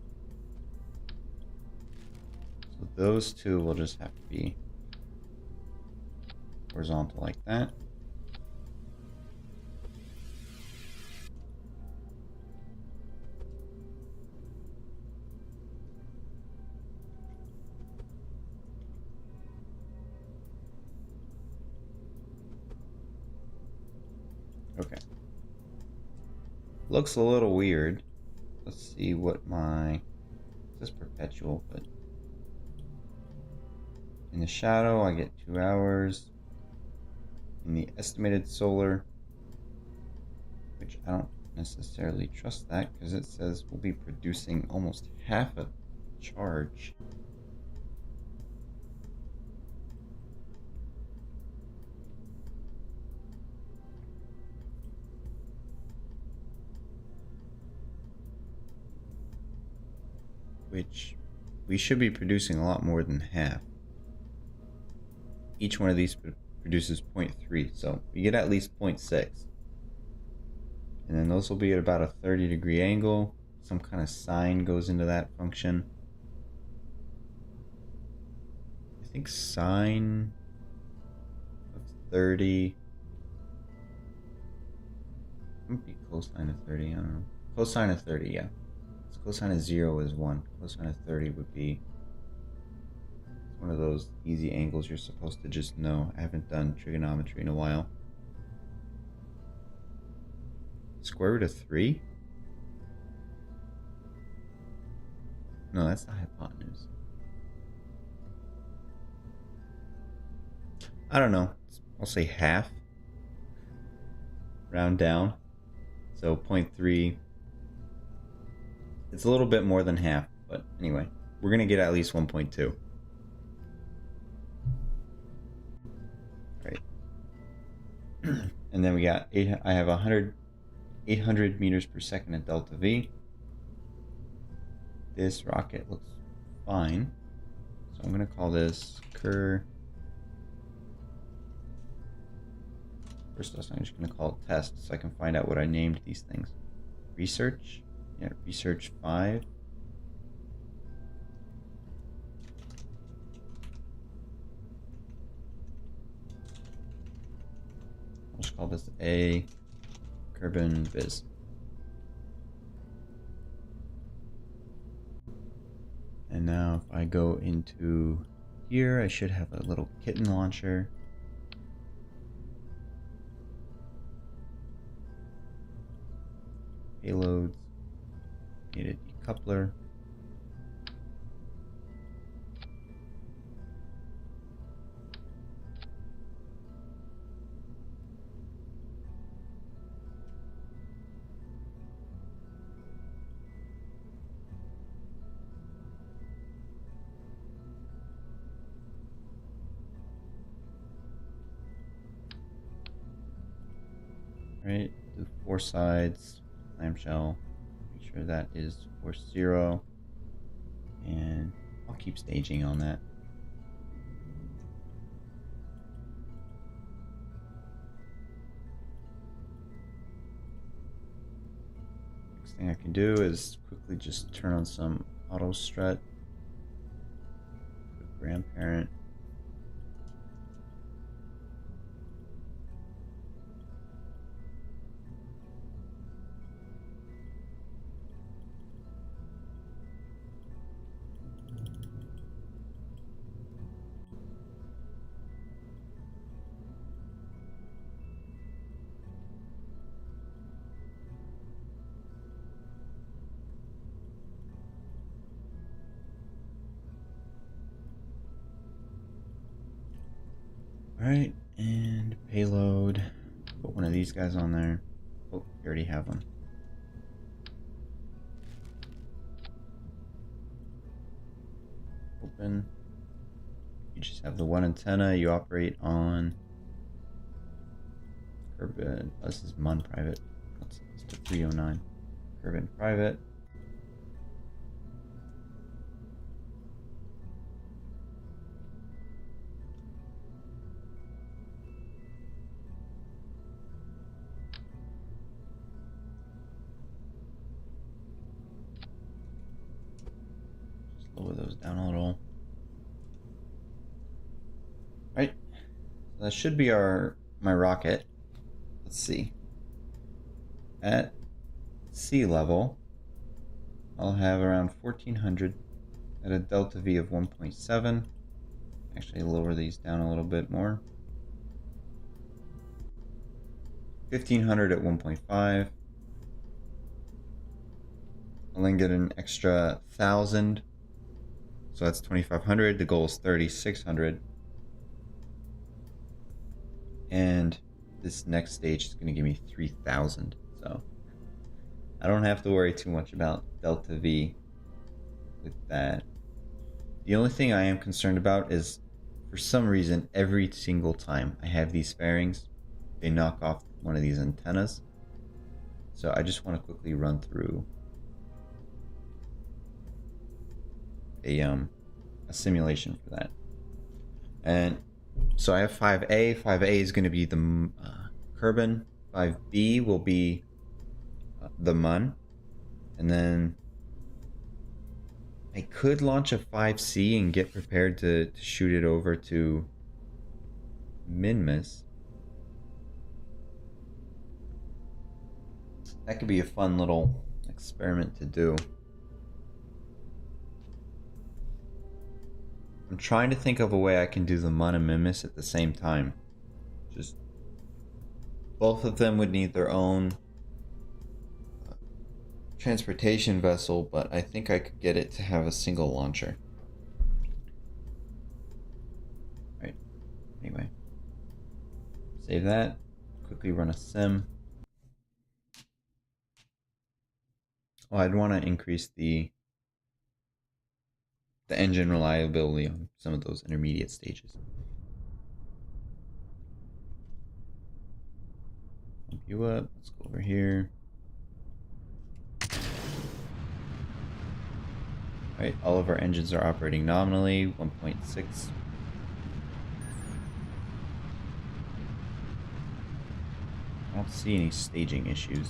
So those two will just have to be horizontal like that. Okay. Looks a little weird. Let's see what my... This is perpetual, but... In the shadow, I get 2 hours. In the estimated solar, which I don't necessarily trust that, because it says we'll be producing almost half a charge. Which we should be producing a lot more than half. Each one of these produces 0.3, so we get at least 0.6. And then those will be at about a 30-degree angle. Some kind of sine goes into that function. I think sine of 30 might be cosine of 30, I don't know. Cosine of 30, yeah. Cosine of 0 is 1. Cosine of 30 would be one of those easy angles you're supposed to just know. I haven't done trigonometry in a while. Square root of 3? No, that's the hypotenuse. I don't know. I'll say half. Round down. So 0.3. It's a little bit more than half, but anyway, we're gonna get at least 1.2. Right. And then we got I have 800 meters per second at delta V. This rocket looks fine, so I'm gonna call this First off, I'm just gonna call it test, so I can find out what I named these things. Research. Yeah, research 5. I'll just call this A Kerbal Biz. And now if I go into here, I should have a little kitten launcher. Payloads. Need a decoupler. Right, do 4 sides, clamshell, make sure that is force 0, and I'll keep staging on that. Next thing I can do is quickly just turn on some auto strut, grandparent. Alright, and payload. Put one of these guys on there. Oh, you already have one. Open. You just have the one antenna. You operate on Kerbal. This is Mon private. Let's do 309. Kerbal private. Lower those down a little. Right, so that should be my rocket. Let's see. At sea level, I'll have around 1400 at a delta V of 1.7. Actually, lower these down a little bit more. 1500 at 1.5. I'll then get an extra 1000. So that's 2500. The goal is 3600. And this next stage is going to give me 3000. So I don't have to worry too much about delta V with that. The only thing I am concerned about is, for some reason, every single time I have these fairings, they knock off one of these antennas. So I just want to quickly run through a simulation for that. And so I have 5A. 5A is going to be the Kerbal. 5B will be the Mun. And then I could launch a 5C and get prepared to shoot it over to Minmus. That could be a fun little experiment to do. I'm trying to think of a way I can do the Mun and Minmus at the same time. Just both of them would need their own transportation vessel, but I think I could get it to have a single launcher. Right. Anyway, save that. Quickly run a sim. Oh, I'd want to increase the engine reliability on some of those intermediate stages. Pump you up. Let's go over here. Alright, all of our engines are operating nominally, 1.6. I don't see any staging issues.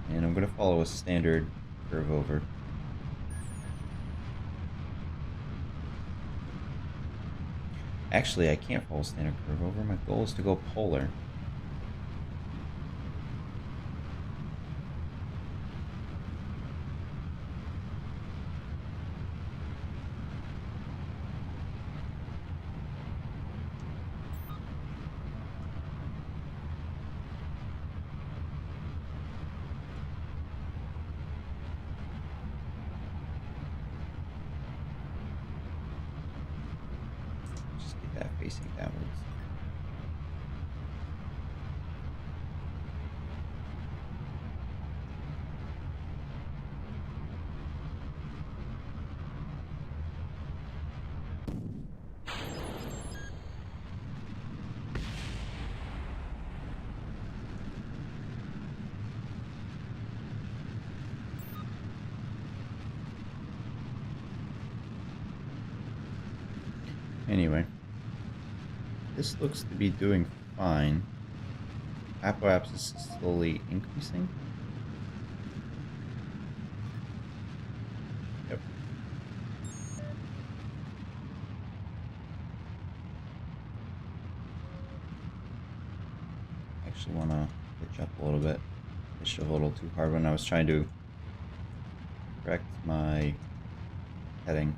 And I'm going to follow a standard curve over. Actually, I can't follow standard curve over. My goal is to go polar. Facing downwards. Anyway, this looks to be doing fine. Apoapsis is slowly increasing. Yep. Actually want to pitch up a little bit. Pitched a little too hard when I was trying to correct my heading.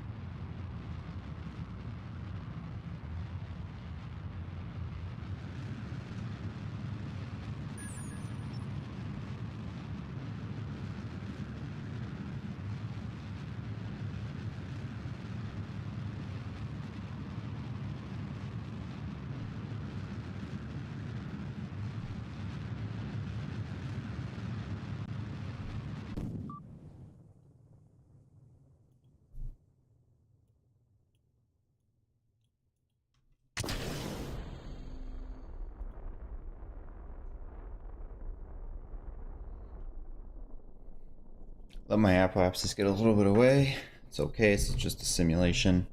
Let my apoapsis get a little bit away. It's okay, it's just a simulation.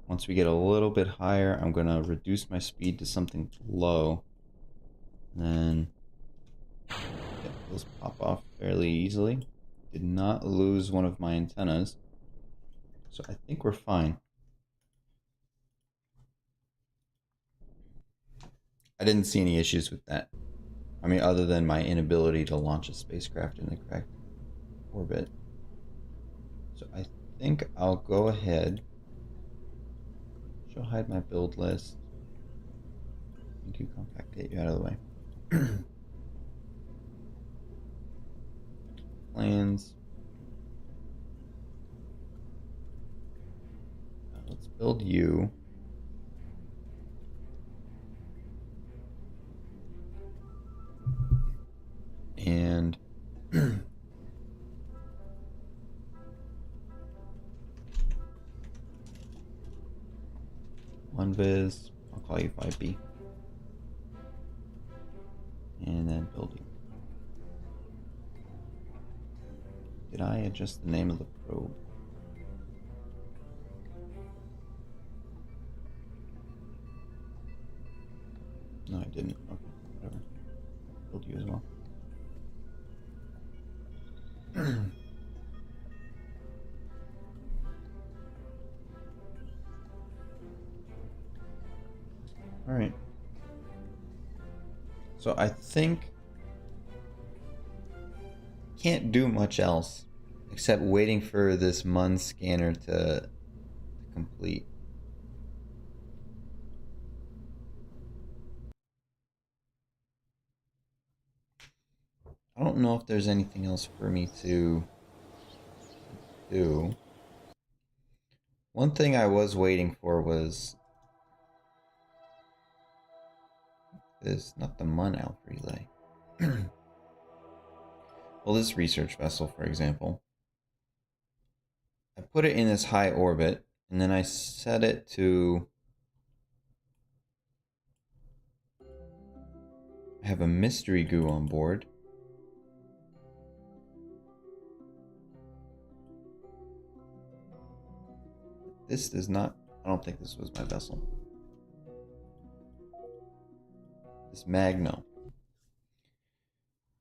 Once we get a little bit higher, I'm going to reduce my speed to something low. And then get those pop off fairly easily. Did not lose one of my antennas. So I think we're fine. I didn't see any issues with that. I mean, other than my inability to launch a spacecraft in the correct orbit. So I think I'll go ahead. She'll hide my build list. Thank you, compact, get you out of the way. Plans. Let's build you. And OneViz, I'll call you 5B. And then build you. Did I adjust the name of the probe? No, I didn't. Okay, whatever. Build you as well. All right. So I think can't do much else except waiting for this MUN scanner to complete. I don't know if there's anything else for me to do. One thing I was waiting for was this, not the MUN Alpha relay. Well, this research vessel, for example. I put it in this high orbit, and then I set it to have a mystery goo on board. This does not, I don't think this was my vessel. This Magno.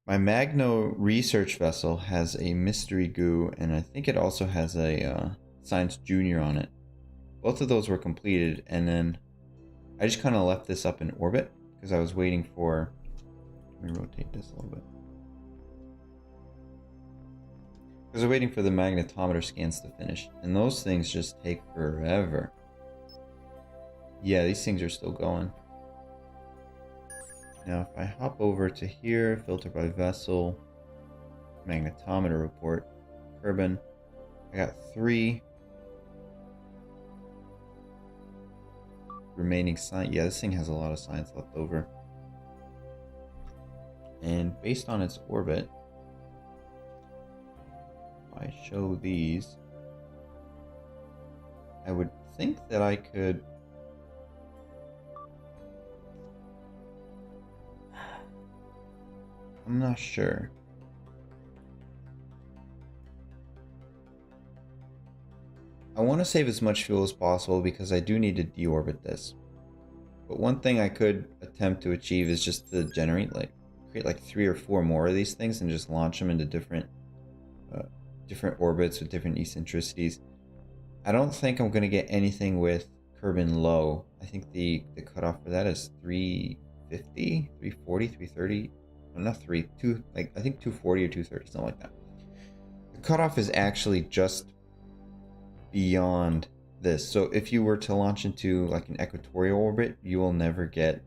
My Magno research vessel has a mystery goo, and I think it also has a Science Junior on it. Both of those were completed, and then I just kind of left this up in orbit because I was waiting for, let me rotate this a little bit. Because I'm waiting for the magnetometer scans to finish, and those things just take forever. Yeah, these things are still going. Now, if I hop over to here, filter by vessel, magnetometer report, Kerbin, I got 3 remaining science. Yeah, this thing has a lot of science left over. And based on its orbit, if I show these, I would think that I could I'm not sure. I want want to save as much fuel as possible because I do need to deorbit this. But one thing I could attempt to achieve is just to create like 3 or 4 more of these things and just launch them into different orbits with different eccentricities. I don't think I'm going to get anything with Kerbin low. I think the cutoff for that is 350, 340, 330. Well, not 2, like I think 240 or 230, something like that. The cutoff is actually just beyond this. So if you were to launch into like an equatorial orbit, you will never get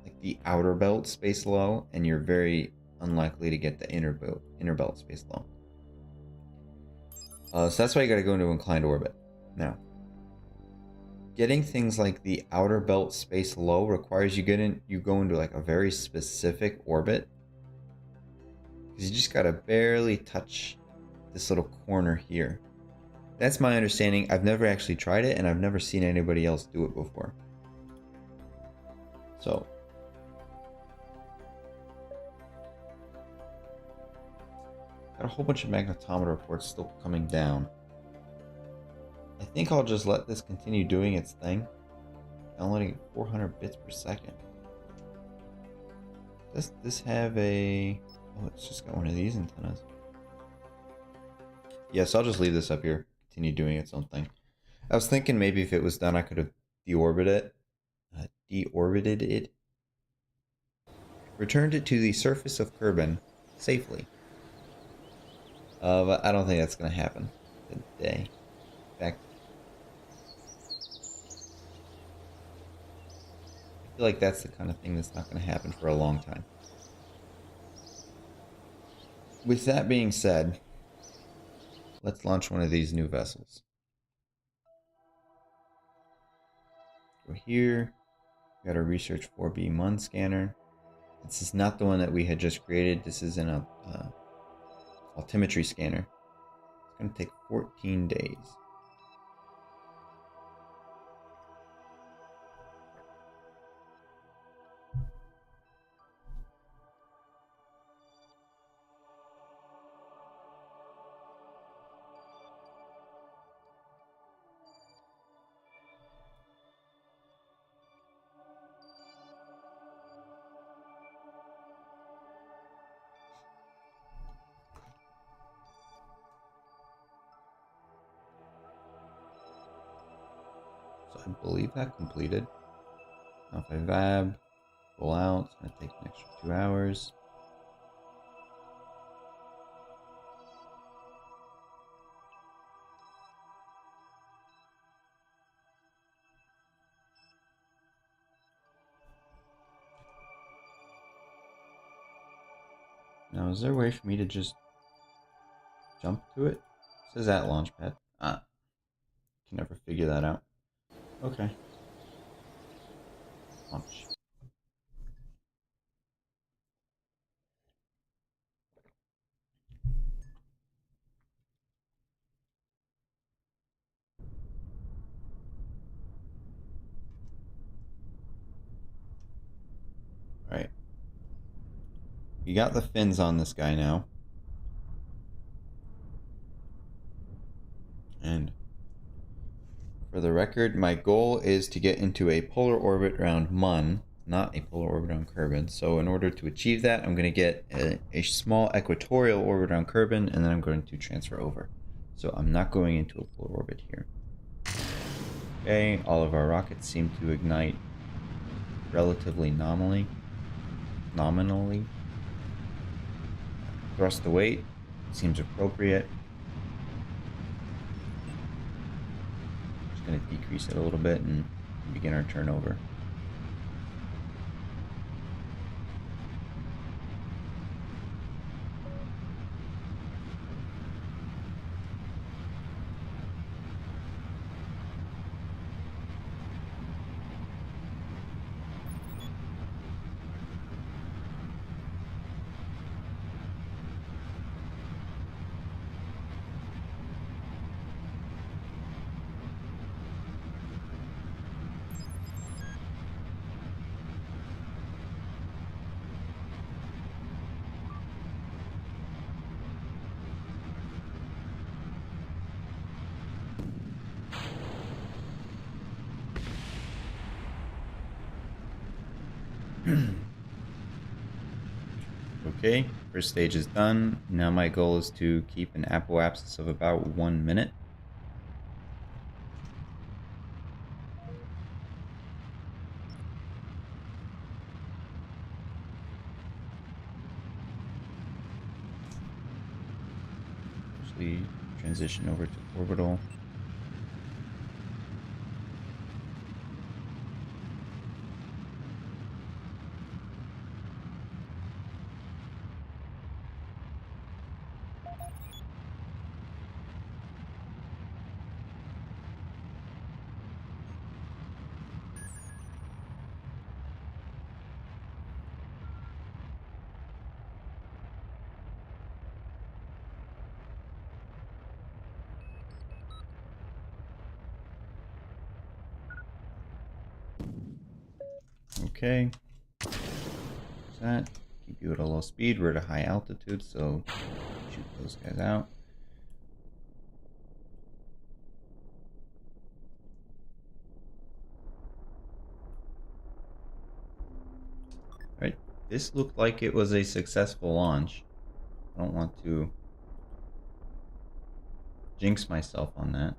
like the outer belt space low, and you're very unlikely to get the inner belt space low. So that's why you got to go into inclined orbit. Now, getting things like the outer belt space low requires you go into like a very specific orbit, because you just got to barely touch this little corner here. That's my understanding. I've never actually tried it, and I've never seen anybody else do it before. So got a whole bunch of magnetometer reports still coming down. I think I'll just let this continue doing its thing. Downloading 400 bits per second. Does this have a... Oh, it's just got one of these antennas. Yes, I'll just leave this up here. Continue doing its own thing. I was thinking maybe if it was done, I could have deorbited it. Returned it to the surface of Kerbin safely. But I don't think that's going to happen today. In fact, I feel like that's the kind of thing that's not going to happen for a long time. With that being said, let's launch one of these new vessels. Go here. We got a Research 4B Mun scanner. This is not the one that we had just created. This is an altimetry scanner. It's going to take 14 days. So I believe that completed. Now if I vab, pull out, it's going to take an extra 2 hours. Now is there a way for me to just jump to it? It says at launchpad. Can never figure that out. Okay. Launch. Alright. You got the fins on this guy now. And for the record, my goal is to get into a polar orbit around Mun, not a polar orbit around Kerbin. So in order to achieve that, I'm going to get a small equatorial orbit around Kerbin, and then I'm going to transfer over. So I'm not going into a polar orbit here. Okay, all of our rockets seem to ignite relatively nominally. Thrust to weight seems appropriate. Just going to decrease it a little bit and begin our turnover. Okay, first stage is done. Now my goal is to keep an apoapsis of about 1 minute. Actually, transition over to orbital. Okay. That. Keep you at a low speed. We're at a high altitude, so shoot those guys out. Right. This looked like it was a successful launch. I don't want to jinx myself on that.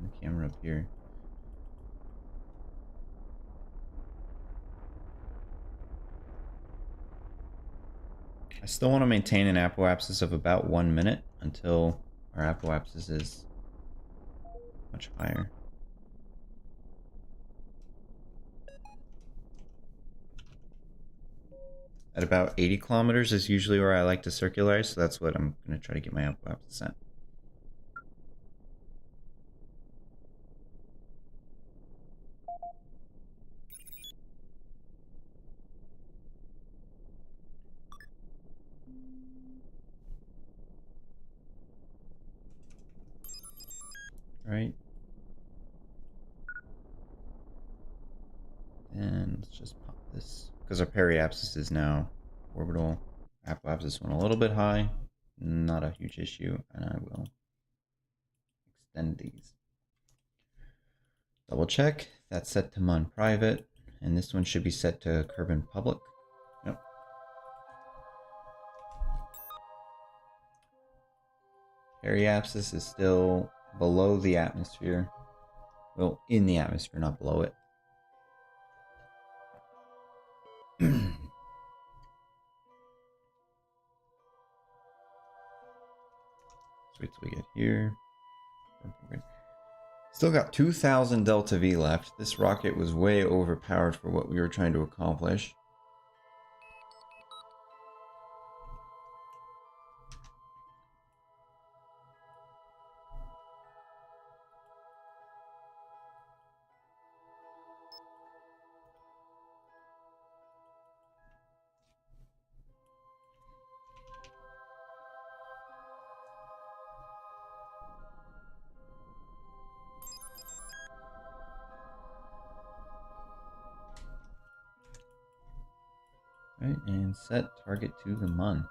The camera up here. I still want to maintain an apoapsis of about 1 minute until our apoapsis is much higher. At about 80 kilometers is usually where I like to circularize, so that's what I'm going to try to get my apoapsis at. Right. And let's just pop this, because our periapsis is now orbital. Apoapsis went a little bit high, not a huge issue, and I will extend these. Double check, that's set to Mon private, and this one should be set to Kerbin public. Yep. Periapsis is still below the atmosphere. Well, in the atmosphere, not below it. Wait till we get here. Still got 2,000 delta V left. This rocket was way overpowered for what we were trying to accomplish. Right, and set target to the Mon.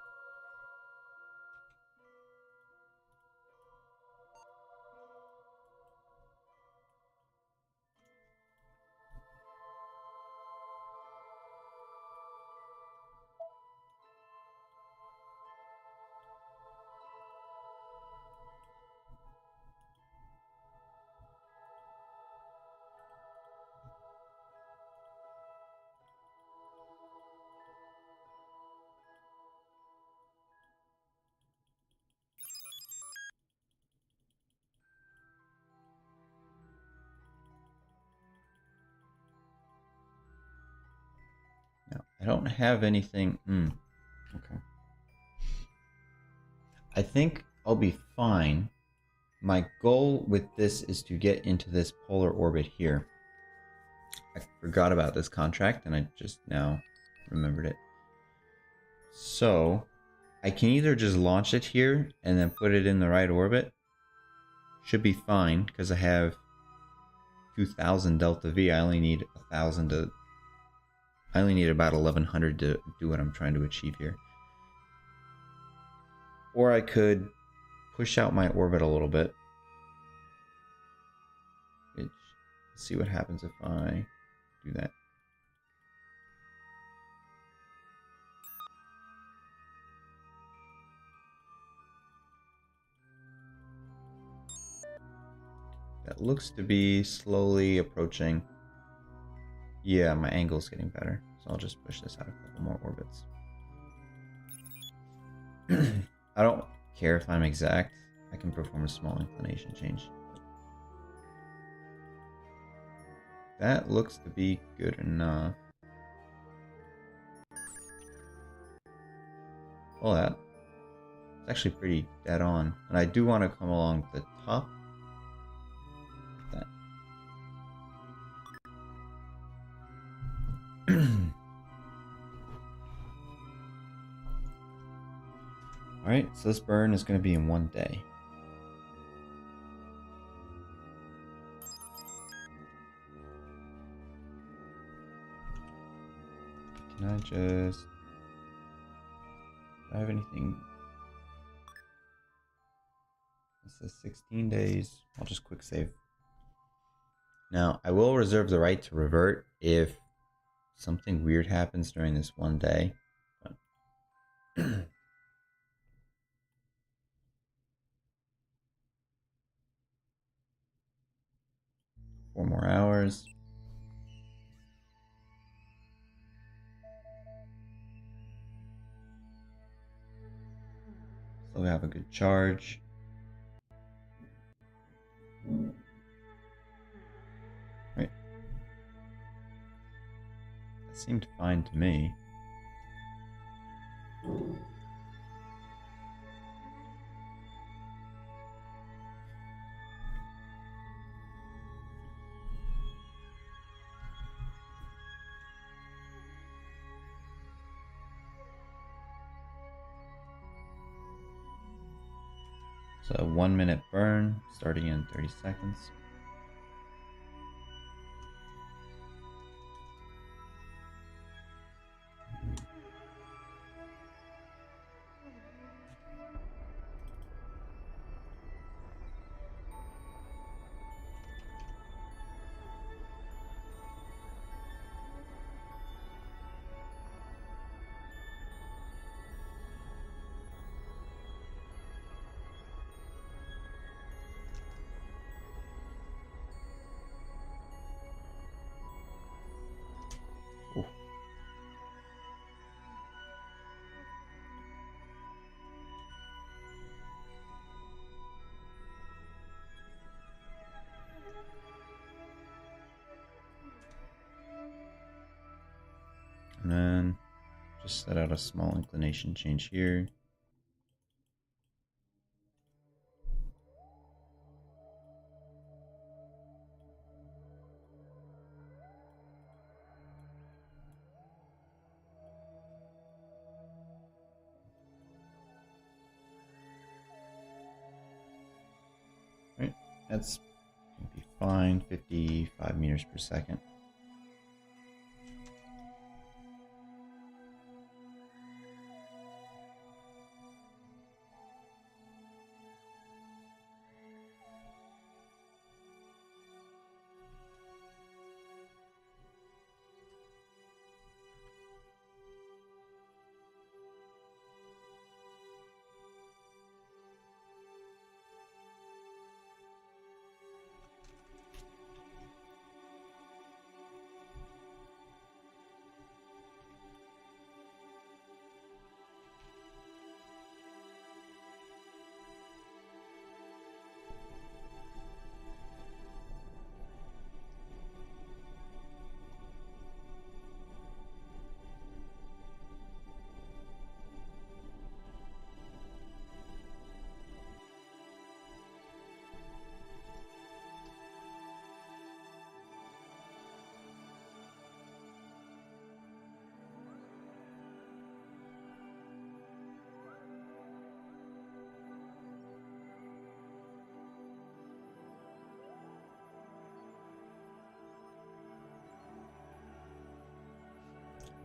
I don't have anything. Okay. I think I'll be fine. My goal with this is to get into this polar orbit here. I forgot about this contract and I just now remembered it. So I can either just launch it here and then put it in the right orbit. Should be fine because I have 2,000 delta V. I only need 1,000 to... I only need about 1,100 to do what I'm trying to achieve here. Or I could push out my orbit a little bit. Let's see what happens if I do that. That looks to be slowly approaching. Yeah, my angle's getting better. So I'll just push this out a couple more orbits. I don't care if I'm exact. I can perform a small inclination change. That looks to be good enough. Well, that's actually pretty dead on. And I do want to come along the top. Like that. Alright, so this burn is going to be in 1 day. Can I just... do I have anything? It says 16 days. I'll just quick save. Now, I will reserve the right to revert if something weird happens during this 1 day. But 4 more hours. So we have a good charge. Right. That seemed fine to me. So 1 minute burn, starting in 30 seconds. Ooh. And then just set out a small inclination change here. Right, that's gonna be fine. 55 meters per second.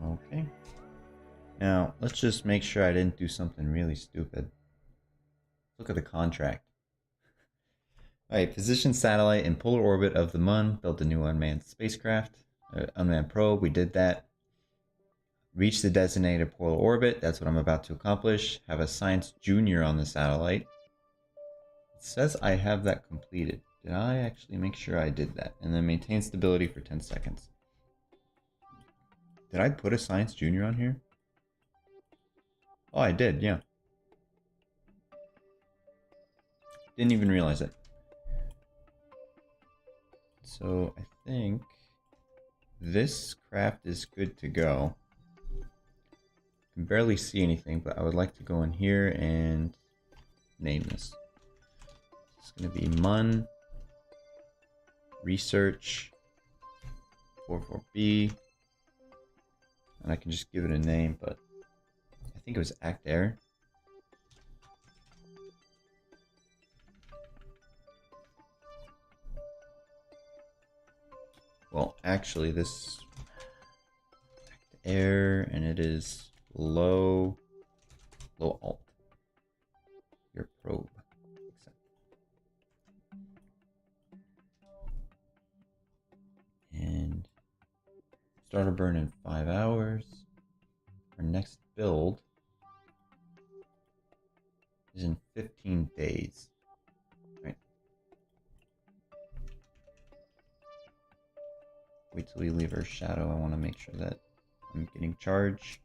Okay. Now, let's just make sure I didn't do something really stupid. Look at the contract. Alright, position satellite in polar orbit of the Mun. Built a new unmanned spacecraft. Unmanned probe, we did that. Reach the designated polar orbit. That's what I'm about to accomplish. Have a science junior on the satellite. It says I have that completed. Did I actually make sure I did that? And then maintain stability for 10 seconds. Did I put a Science Junior on here? Oh, I did, yeah. Didn't even realize it. So I think this craft is good to go. I can barely see anything, but I would like to go in here and name this. It's going to be Mun Research 44B. And I can just give it a name, but I think it was Act Air. Well, actually, this Act Air, and it is low alt. Your probe. And start a burn in 5 hours. Our next build is in 15 days. Right. Wait till we leave our shadow. I want to make sure that I'm getting charged.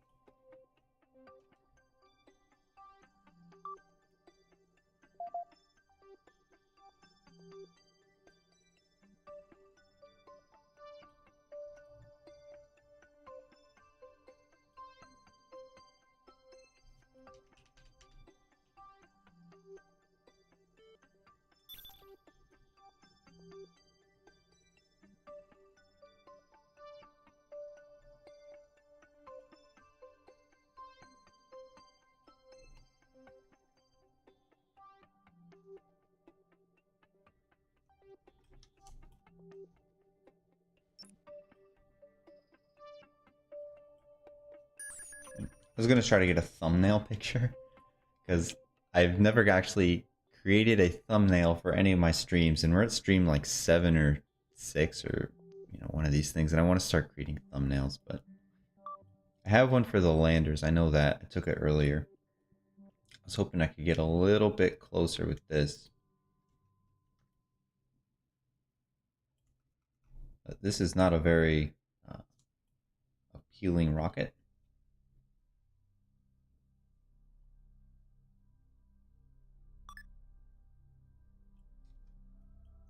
I was going to try to get a thumbnail picture because I've never actually created a thumbnail for any of my streams, and we're at stream like 7 or 6 or one of these things, and I want to start creating thumbnails, but I have one for the landers. I know that. I took it earlier. I was hoping I could get a little bit closer with this. But this is not a very appealing rocket.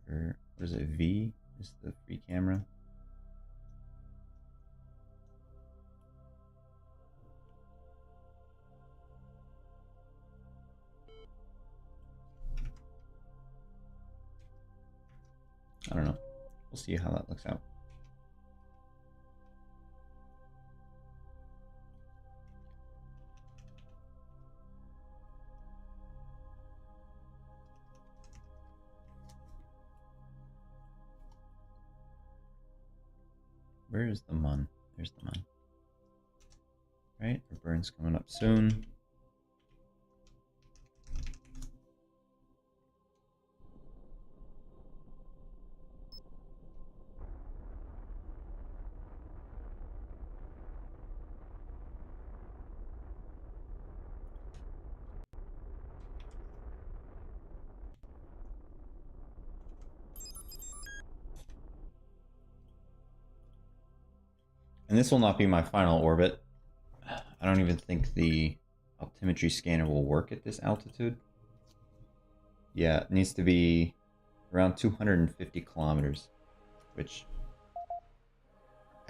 Or what is it? V is the free camera. I don't know. We'll see how that looks out. Where is the Mun? There's the Mun. Right, our burn's coming up soon. And this will not be my final orbit. I don't even think the altimetry scanner will work at this altitude. Yeah, it needs to be around 250 kilometers, which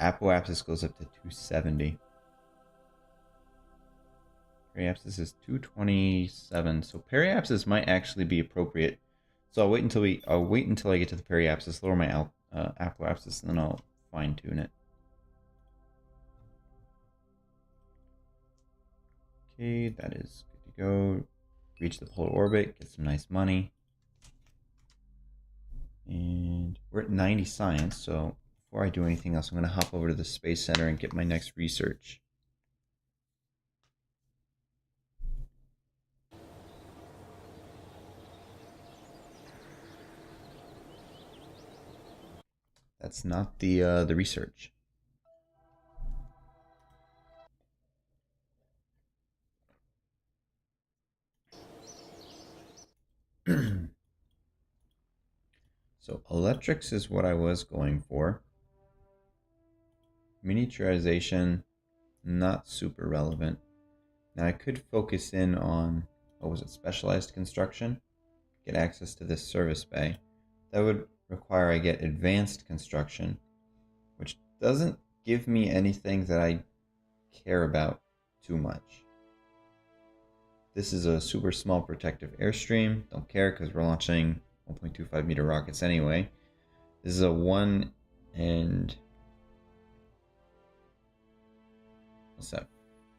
apoapsis goes up to 270. Periapsis is 227, so periapsis might actually be appropriate. So I'll wait until I get to the periapsis, lower my apoapsis, and then I'll fine tune it. Okay, that is good to go. Reach the polar orbit, get some nice money. And we're at 90 science, so before I do anything else, I'm going to hop over to the Space Center and get my next research. That's not the research. So electrics is what I was going for. Miniaturization, not super relevant. Now I could focus in on, what was it, specialized construction? Get access to this service bay. That would require I get advanced construction, which doesn't give me anything that I care about too much. This is a super small protective airstream. Don't care because we're launching 1.25 meter rockets anyway. This is a 1 and what's that?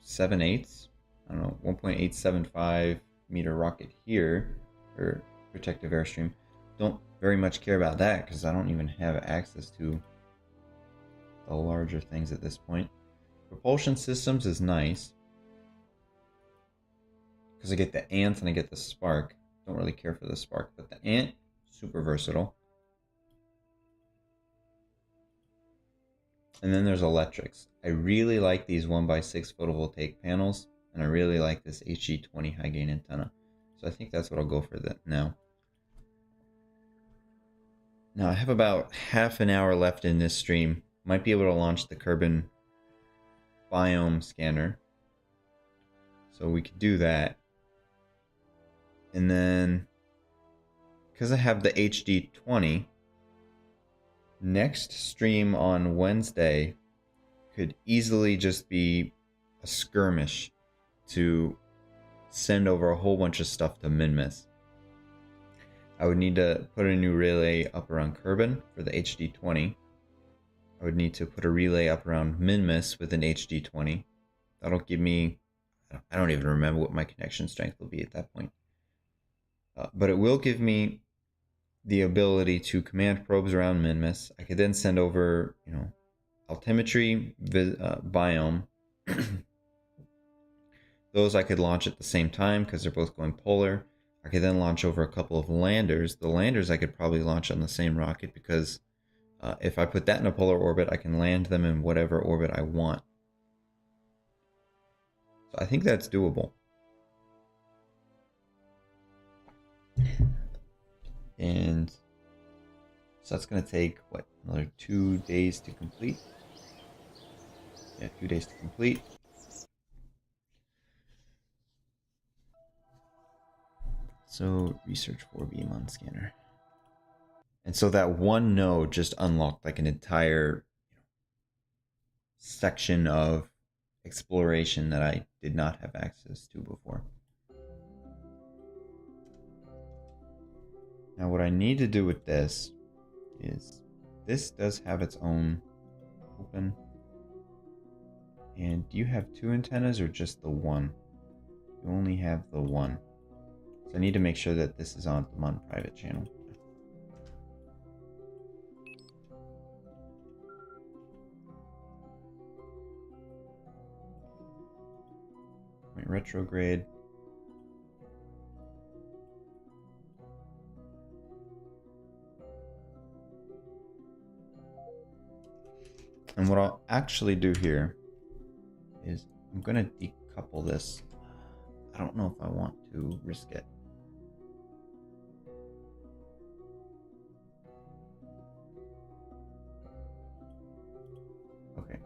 7/8? I don't know, 1.875 meter rocket here for protective airstream. Don't very much care about that because I don't even have access to the larger things at this point. Propulsion systems is nice because I get the ant and I get the spark. Don't really care for the spark, but the ant, super versatile. And then there's electrics. I really like these 1x6 photovoltaic panels, and I really like this HG20 high gain antenna. So I think that's what I'll go for that now. Now I have about half an hour left in this stream. Might be able to launch the Kerbal biome scanner. So we could do that. And then, because I have the HD20, next stream on Wednesday could easily just be a skirmish to send over a whole bunch of stuff to Minmus. I would need to put a new relay up around Kerbal for the HD20. I would need to put a relay up around Minmus with an HD20. That'll give me, I don't even remember what my connection strength will be at that point. But it will give me the ability to command probes around Minmus. I could then send over, altimetry, biome. Those I could launch at the same time because they're both going polar. I could then launch over a couple of landers. The landers I could probably launch on the same rocket because if I put that in a polar orbit, I can land them in whatever orbit I want. So I think that's doable. And so that's going to take, what, another 2 days to complete? Yeah, 2 days to complete. So research for beam on scanner. And so that one node just unlocked like an entire section of exploration that I did not have access to before. Now what I need to do with this is, this does have its own open. And do you have 2 antennas or just the one? You only have the one. So I need to make sure that this is on the Mon private channel. Point retrograde. And what I'll actually do here is I'm going to decouple this. I don't know if I want to risk it. Okay.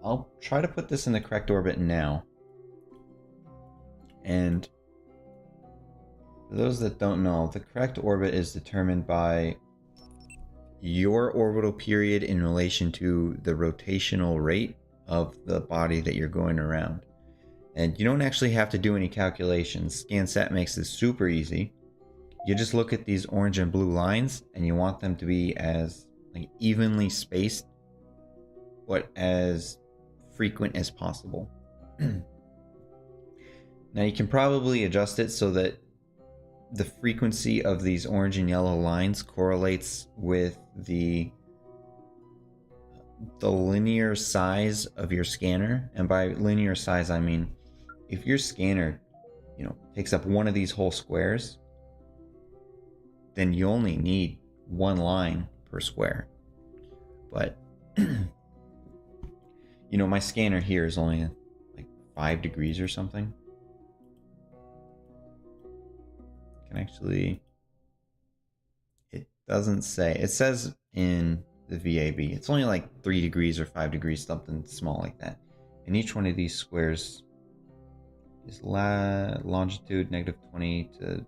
I'll try to put this in the correct orbit now. And for those that don't know, the correct orbit is determined by your orbital period in relation to the rotational rate of the body that you're going around. And you don't actually have to do any calculations. SCANsat makes this super easy. You just look at these orange and blue lines and you want them to be as evenly spaced, but as frequent as possible. Now you can probably adjust it so that the frequency of these orange and yellow lines correlates with the linear size of your scanner. And by linear size, I mean if your scanner, takes up one of these whole squares, then you only need one line per square. But my scanner here is only like 5 degrees or something. Actually, it Doesn't say. It says in the VAB. It's only like 3 degrees or 5 degrees, something small like that. And each one of these squares is longitude -20 to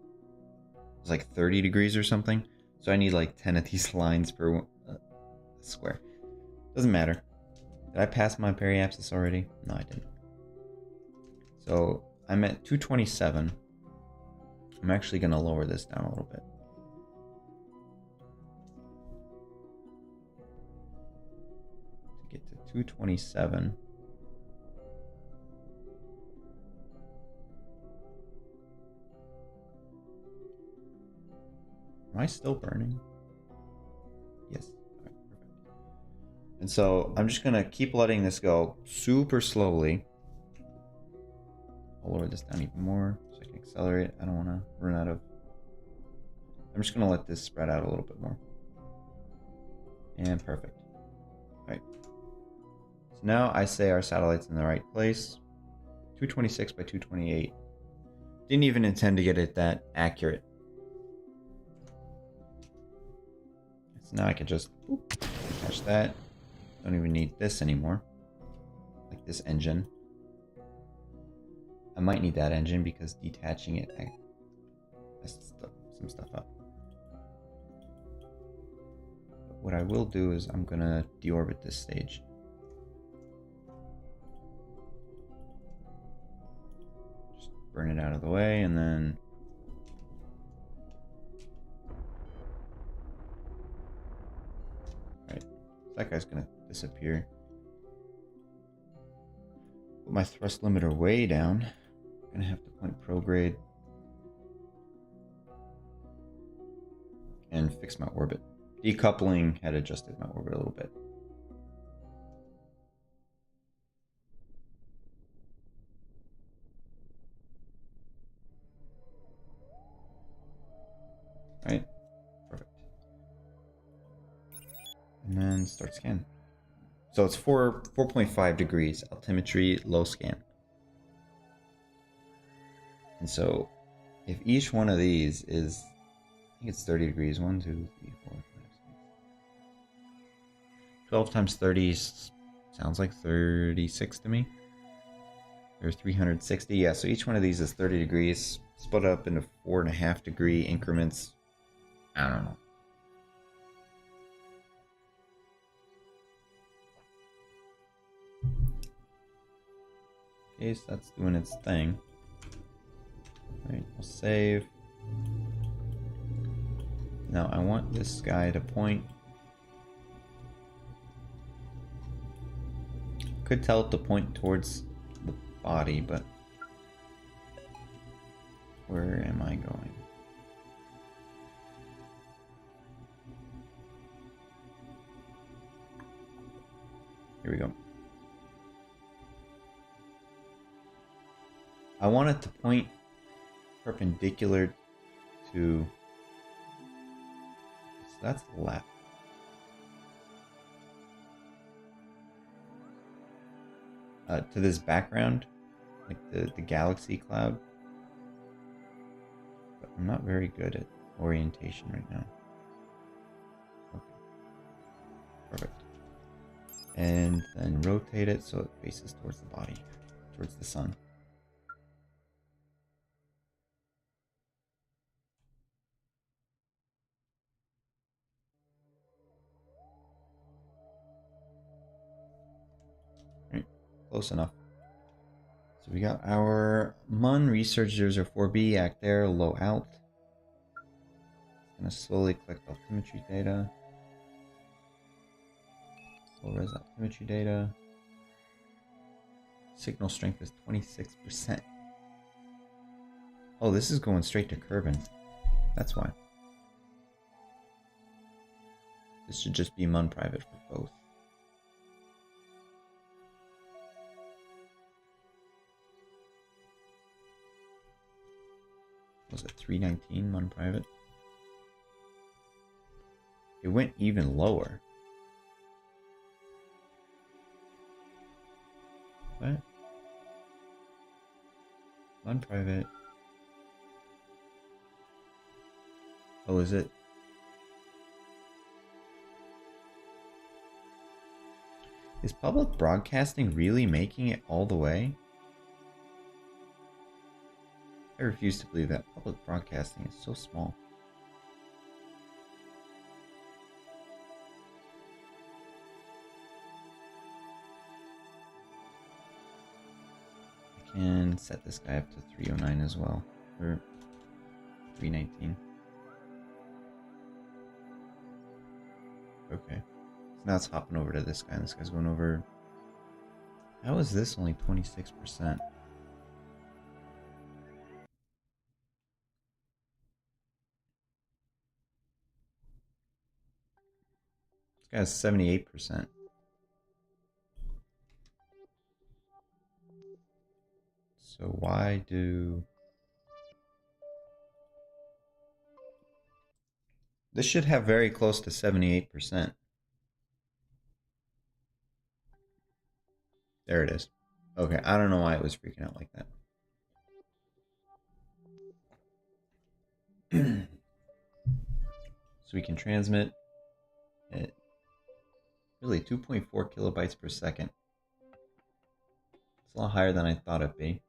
it's like 30 degrees or something. So I need like 10 of these lines per square. Doesn't matter. Did I pass my periapsis already? No, I didn't. So I'm at 227. I'm actually going to lower this down a little bit. To get to 227. Am I still burning? Yes. All right, perfect. And so I'm just going to keep letting this go super slowly. I'll lower this down even more so I can accelerate. I don't want to run out of... I'm just going to let this spread out a little bit more. And perfect. All right. So now I say our satellite's in the right place. 226 by 228. Didn't even intend to get it that accurate. So now I can just attach that. Don't even need this anymore. Like this engine. I might need that engine because detaching it messed some stuff up. But what I will do is I'm gonna deorbit this stage. Just burn it out of the way and then that guy's gonna disappear. Put my thrust limiter way down. I'm gonna have to point prograde and fix my orbit. Decoupling had adjusted my orbit a little bit. Right, perfect. And then start scan. So it's 4.5 degrees altimetry, low scan. And so if each one of these is, I think it's 30 degrees, 1, 2, 3, 4, 5, 6. 12 times 30 sounds like 36 to me. Or 360, yeah, so each one of these is 30 degrees, split up into 4.5 degree increments. I don't know. Okay, so that's doing its thing. Alright, we'll save. Now I want this guy to point. Could tell it to point towards the body, but where am I going? Here we go. I want it to point perpendicular to, so that's the left. To this background, like the galaxy cloud. But I'm not very good at orientation right now. Okay. Perfect. And then rotate it so it faces towards the body, towards the sun. Close enough. So we got our MUN Research 004B, act there, low alt. It's gonna slowly collect altimetry data. Low res altimetry data. Signal strength is 26%. Oh, this is going straight to Kerbin. That's why. This should just be MUN private for both. Was it 319 MUN private? It went even lower. What? MUN private. Oh, is it? Is public broadcasting really making it all the way? I refuse to believe that public broadcasting is so small. I can set this guy up to 309 as well, or 319. Okay. So now it's hopping over to this guy, and this guy's going over. How is this only 26%? This guy's 78%. So why do... This should have very close to 78%. There it is. Okay, I don't know why it was freaking out like that. So we can transmit at really 2.4 kilobytes per second. It's a lot higher than I thought it'd be.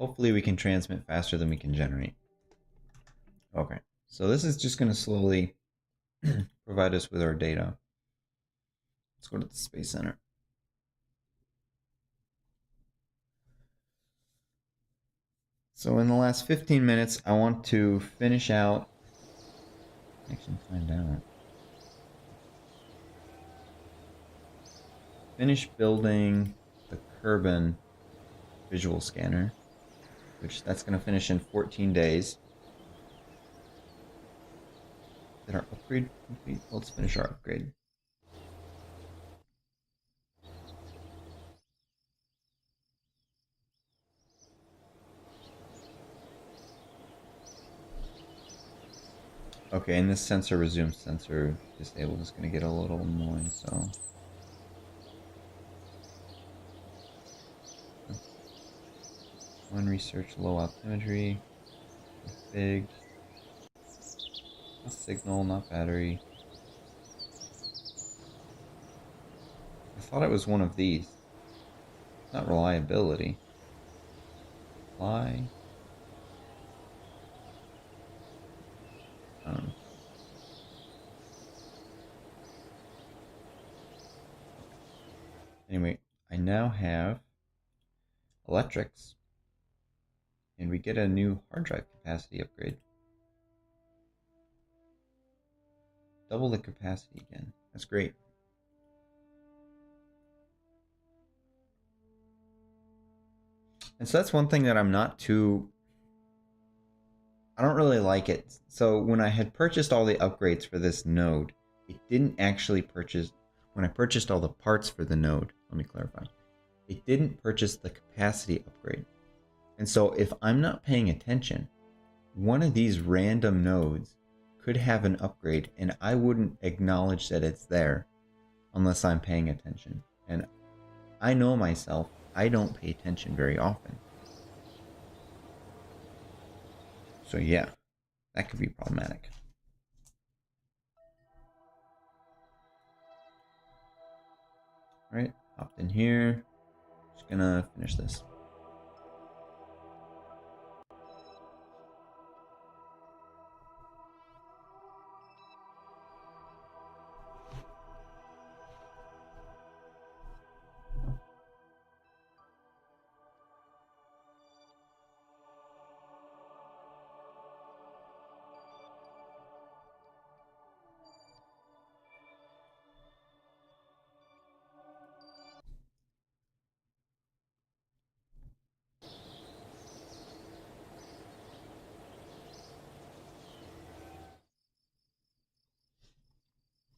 Hopefully we can transmit faster than we can generate. Okay, so this is just going to slowly provide us with our data. Let's go to the Space Center. So in the last 15 minutes, I want to finish out. Actually, find out. Finish building the Kerbal visual scanner, which that's going to finish in 14 days. Did our upgrade complete? Let's finish our upgrade. Okay, and this sensor resume sensor disabled is going to get a little annoying, so... One research low altimetry, big, not signal, not battery. I thought it was one of these. Not reliability. Fly. Anyway, I now have electrics, and we get a new hard drive capacity upgrade. Double the capacity again. That's great. And so that's one thing that I'm not too... I don't really like it. So when I had purchased all the upgrades for this node, it didn't actually purchase... When I purchased all the parts for the node, let me clarify. It didn't purchase the capacity upgrade. And so if I'm not paying attention, one of these random nodes could have an upgrade and I wouldn't acknowledge that it's there unless I'm paying attention. And I know myself, I don't pay attention very often. So yeah, that could be problematic. All right, hopped in here. Just gonna finish this.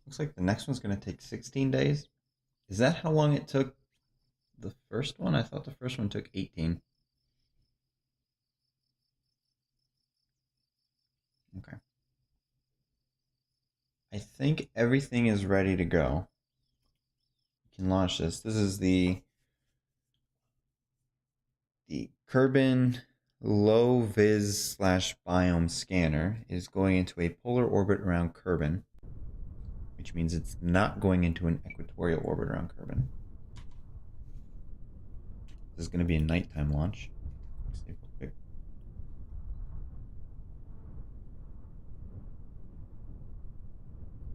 Looks like the next one's going to take 16 days. Is that how long it took the first one? I thought the first one took 18. Okay. I think everything is ready to go. We can launch this. This is the Kerbal low vis / biome scanner is going into a polar orbit around Kerbal, which means it's not going into an equatorial equatorial orbit around Kerbin. This is going to be a nighttime launch. Let's see real quick.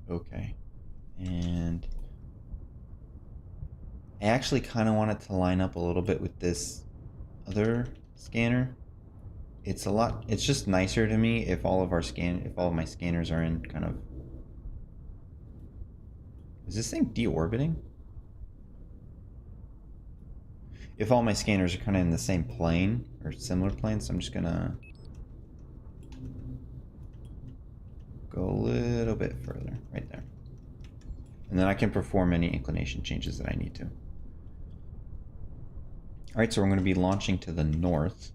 Okay. And I actually kind of want it to line up a little bit with this other scanner. It's just nicer to me if all of my scanners are in kind of. Is this thing deorbiting? If all my scanners are kind of in the same plane or similar planes, so I'm just gonna go a little bit further, right there. And then I can perform any inclination changes that I need to. Alright, so we're going to be launching to the north.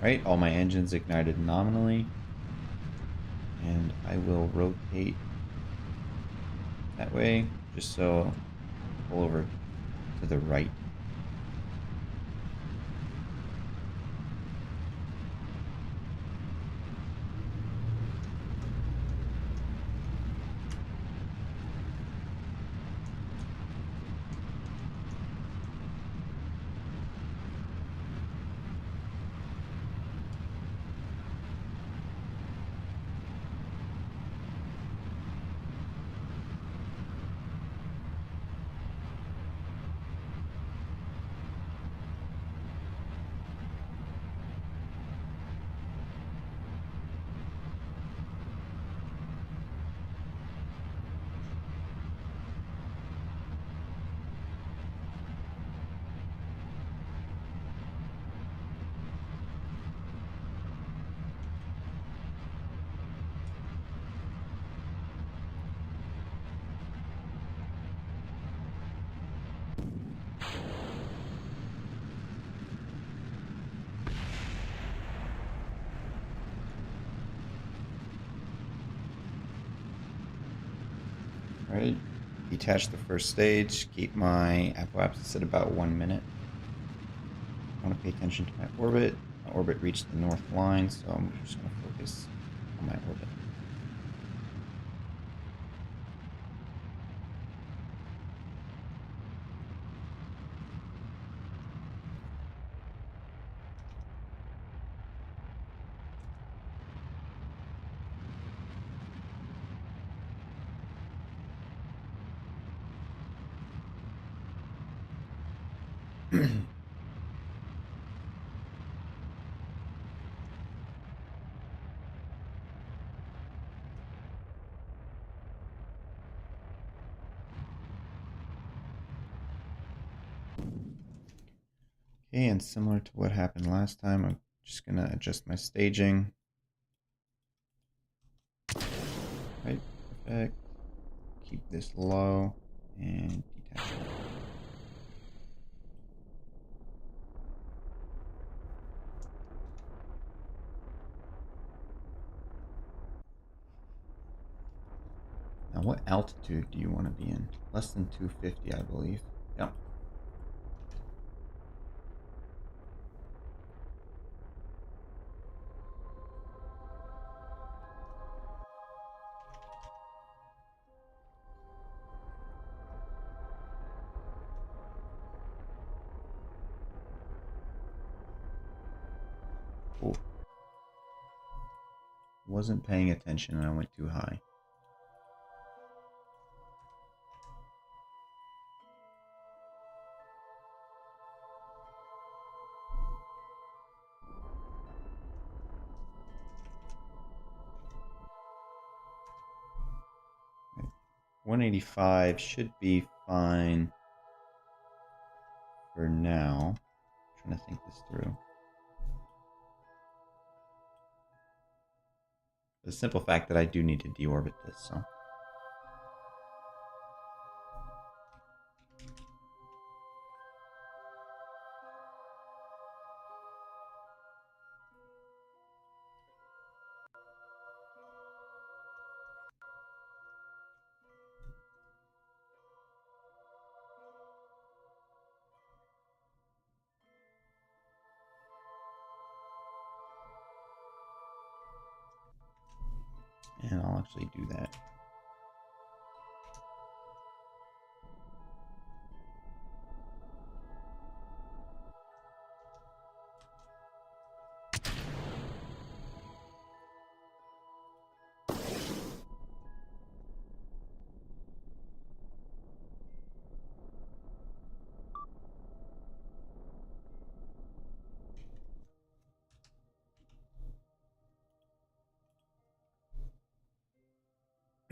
Right, all my engines ignited nominally. And I will rotate that way, just so I'll pull over to the right. Alright, detach the first stage, keep my apoapsis at about 1 minute. I want to pay attention to my orbit. My orbit reached the north line, so I'm just going to focus on my orbit. Okay, and similar to what happened last time, I'm just going to adjust my staging. Right, perfect. Keep this low and detach it. Now, what altitude do you want to be in? Less than 250, I believe. Yep. Oh. Wasn't paying attention and I went too high. Right. 185 should be fine for now. I'm trying to think this through. The simple fact that I do need to deorbit this, so. And I'll actually do that.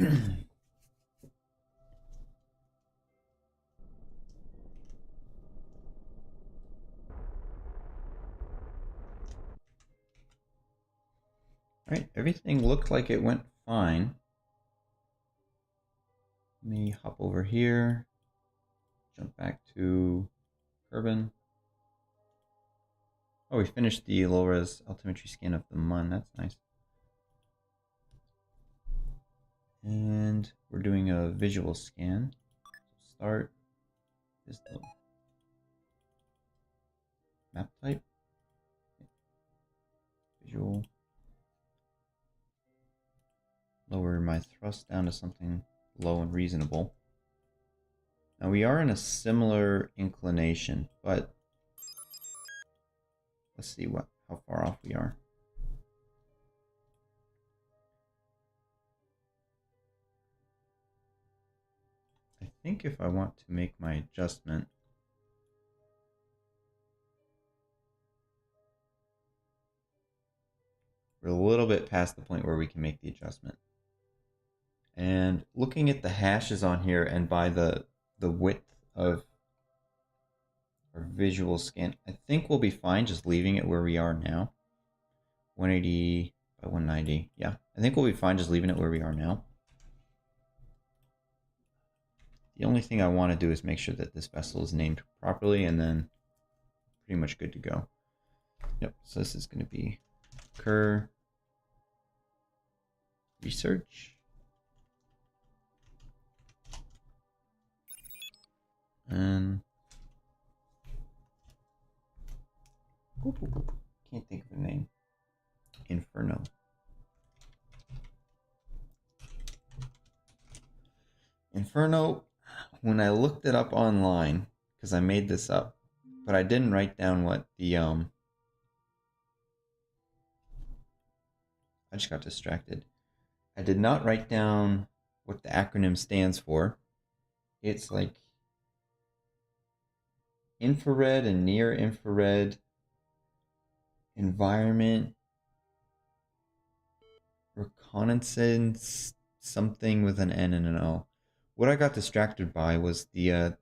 Alright, everything looked like it went fine. Let me hop over here, jump back to Kerbin. Oh, we finished the low-res altimetry scan of the MUN. That's nice. And we're doing a visual scan. Start is the map type. Visual. Lower my thrust down to something low and reasonable. Now we are in a similar inclination, but let's see how far off we are. I think if I want to make my adjustment, we're a little bit past the point where we can make the adjustment. And looking at the hashes on here and by the width of our visual scan, I think we'll be fine just leaving it where we are now. 180 by 190. Yeah, I think we'll be fine just leaving it where we are now. The only thing I want to do is make sure that this vessel is named properly, and then pretty much good to go. Yep, so this is going to be Research. And can't think of a name. Inferno. Inferno, when I looked it up online, because I made this up, but I didn't write down what the I just got distracted. I did not write down what the acronym stands for. It's like infrared and near infrared environment reconnaissance something with an N and an O. What I got distracted by was the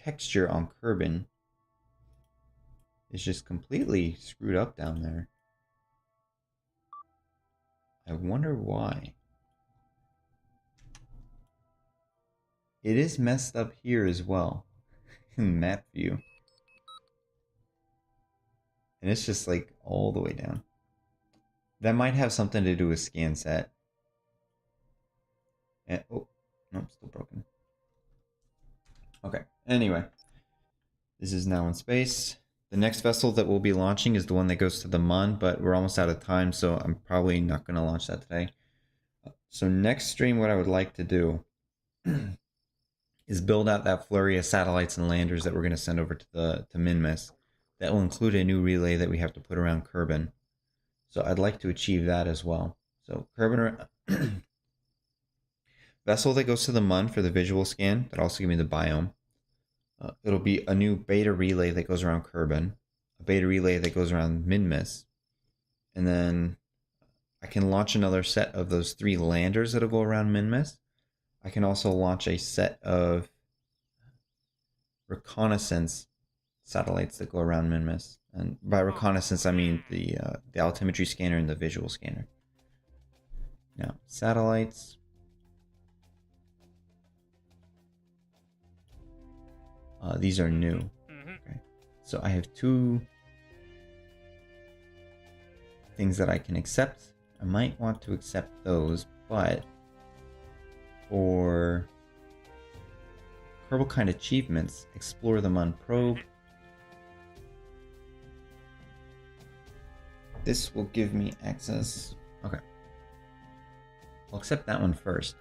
texture on Kerbin is just completely screwed up down there. I wonder why. It is messed up here as well in map view. And it's just like all the way down. That might have something to do with SCANsat. And, oh, nope, still broken. Okay, anyway. This is now in space. The next vessel that we'll be launching is the one that goes to the MUN, but we're almost out of time, so I'm probably not going to launch that today. So next stream, what I would like to do is build out that flurry of satellites and landers that we're going to send over to Minmus. That will include a new relay that we have to put around Kerbin. So I'd like to achieve that as well. So Kerbin vessel that goes to the MUN for the visual scan. That also give me the biome. It'll be a new beta relay that goes around Kerbin, a beta relay that goes around Minmus, and then I can launch another set of those 3 landers that'll go around Minmus. I can also launch a set of reconnaissance satellites that go around Minmus, and by reconnaissance I mean the altimetry scanner and the visual scanner. Now satellites. These are new. Okay. So I have 2 things that I can accept. I might want to accept those, but for Kerbal kind achievements, explore the MUN probe. This will give me access. Okay. I'll accept that one first.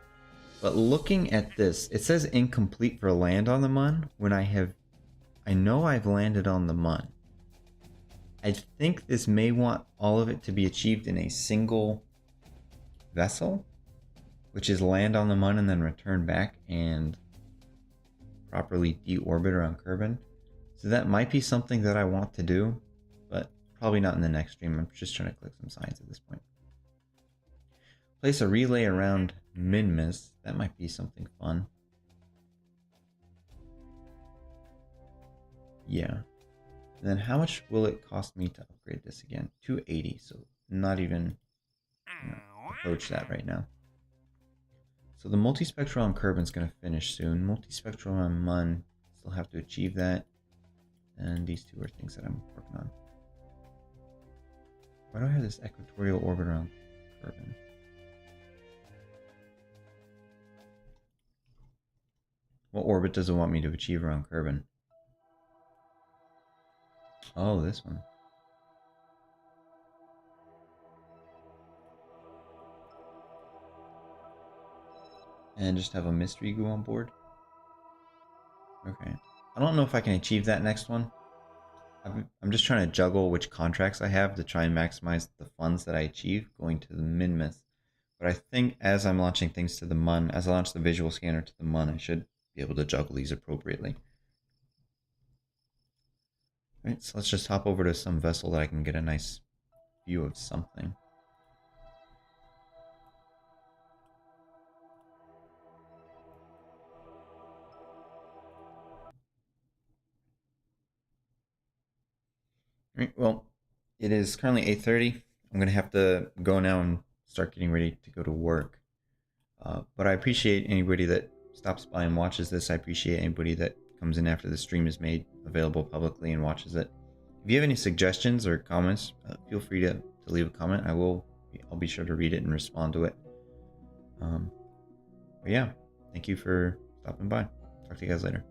But looking at this, it says incomplete for land on the MUN when I know I've landed on the MUN. I think this may want all of it to be achieved in a single vessel, which is land on the MUN and then return back and properly deorbit around Kerbin. So that might be something that I want to do, but probably not in the next stream. I'm just trying to click some signs at this point. Place a relay around Minmus. That might be something fun. Yeah. And then how much will it cost me to upgrade this again? 280, so not even approach that right now. So the multispectral on Kerbin's going to finish soon. Multispectral on Mun, still have to achieve that. And these two are things that I'm working on. Why do I have this equatorial orbit around Kerbin? What orbit does it want me to achieve around Kerbin? Oh, this one. And just have a mystery goo on board. Okay. I don't know if I can achieve that next one. I'm just trying to juggle which contracts I have to try and maximize the funds that I achieve going to the Minmus. But I think as I'm launching things to the Mun, as I launch the visual scanner to the Mun, I should be able to juggle these appropriately. Alright, so let's just hop over to some vessel that I can get a nice view of something. Alright, well, it is currently 8:30. I'm going to have to go now and start getting ready to go to work. But I appreciate anybody that stops by and watches this. I appreciate anybody that comes in after the stream is made available publicly and watches it. If you have any suggestions or comments, feel free to leave a comment. I'll be sure to read it and respond to it. But yeah, thank you for stopping by. Talk to you guys later.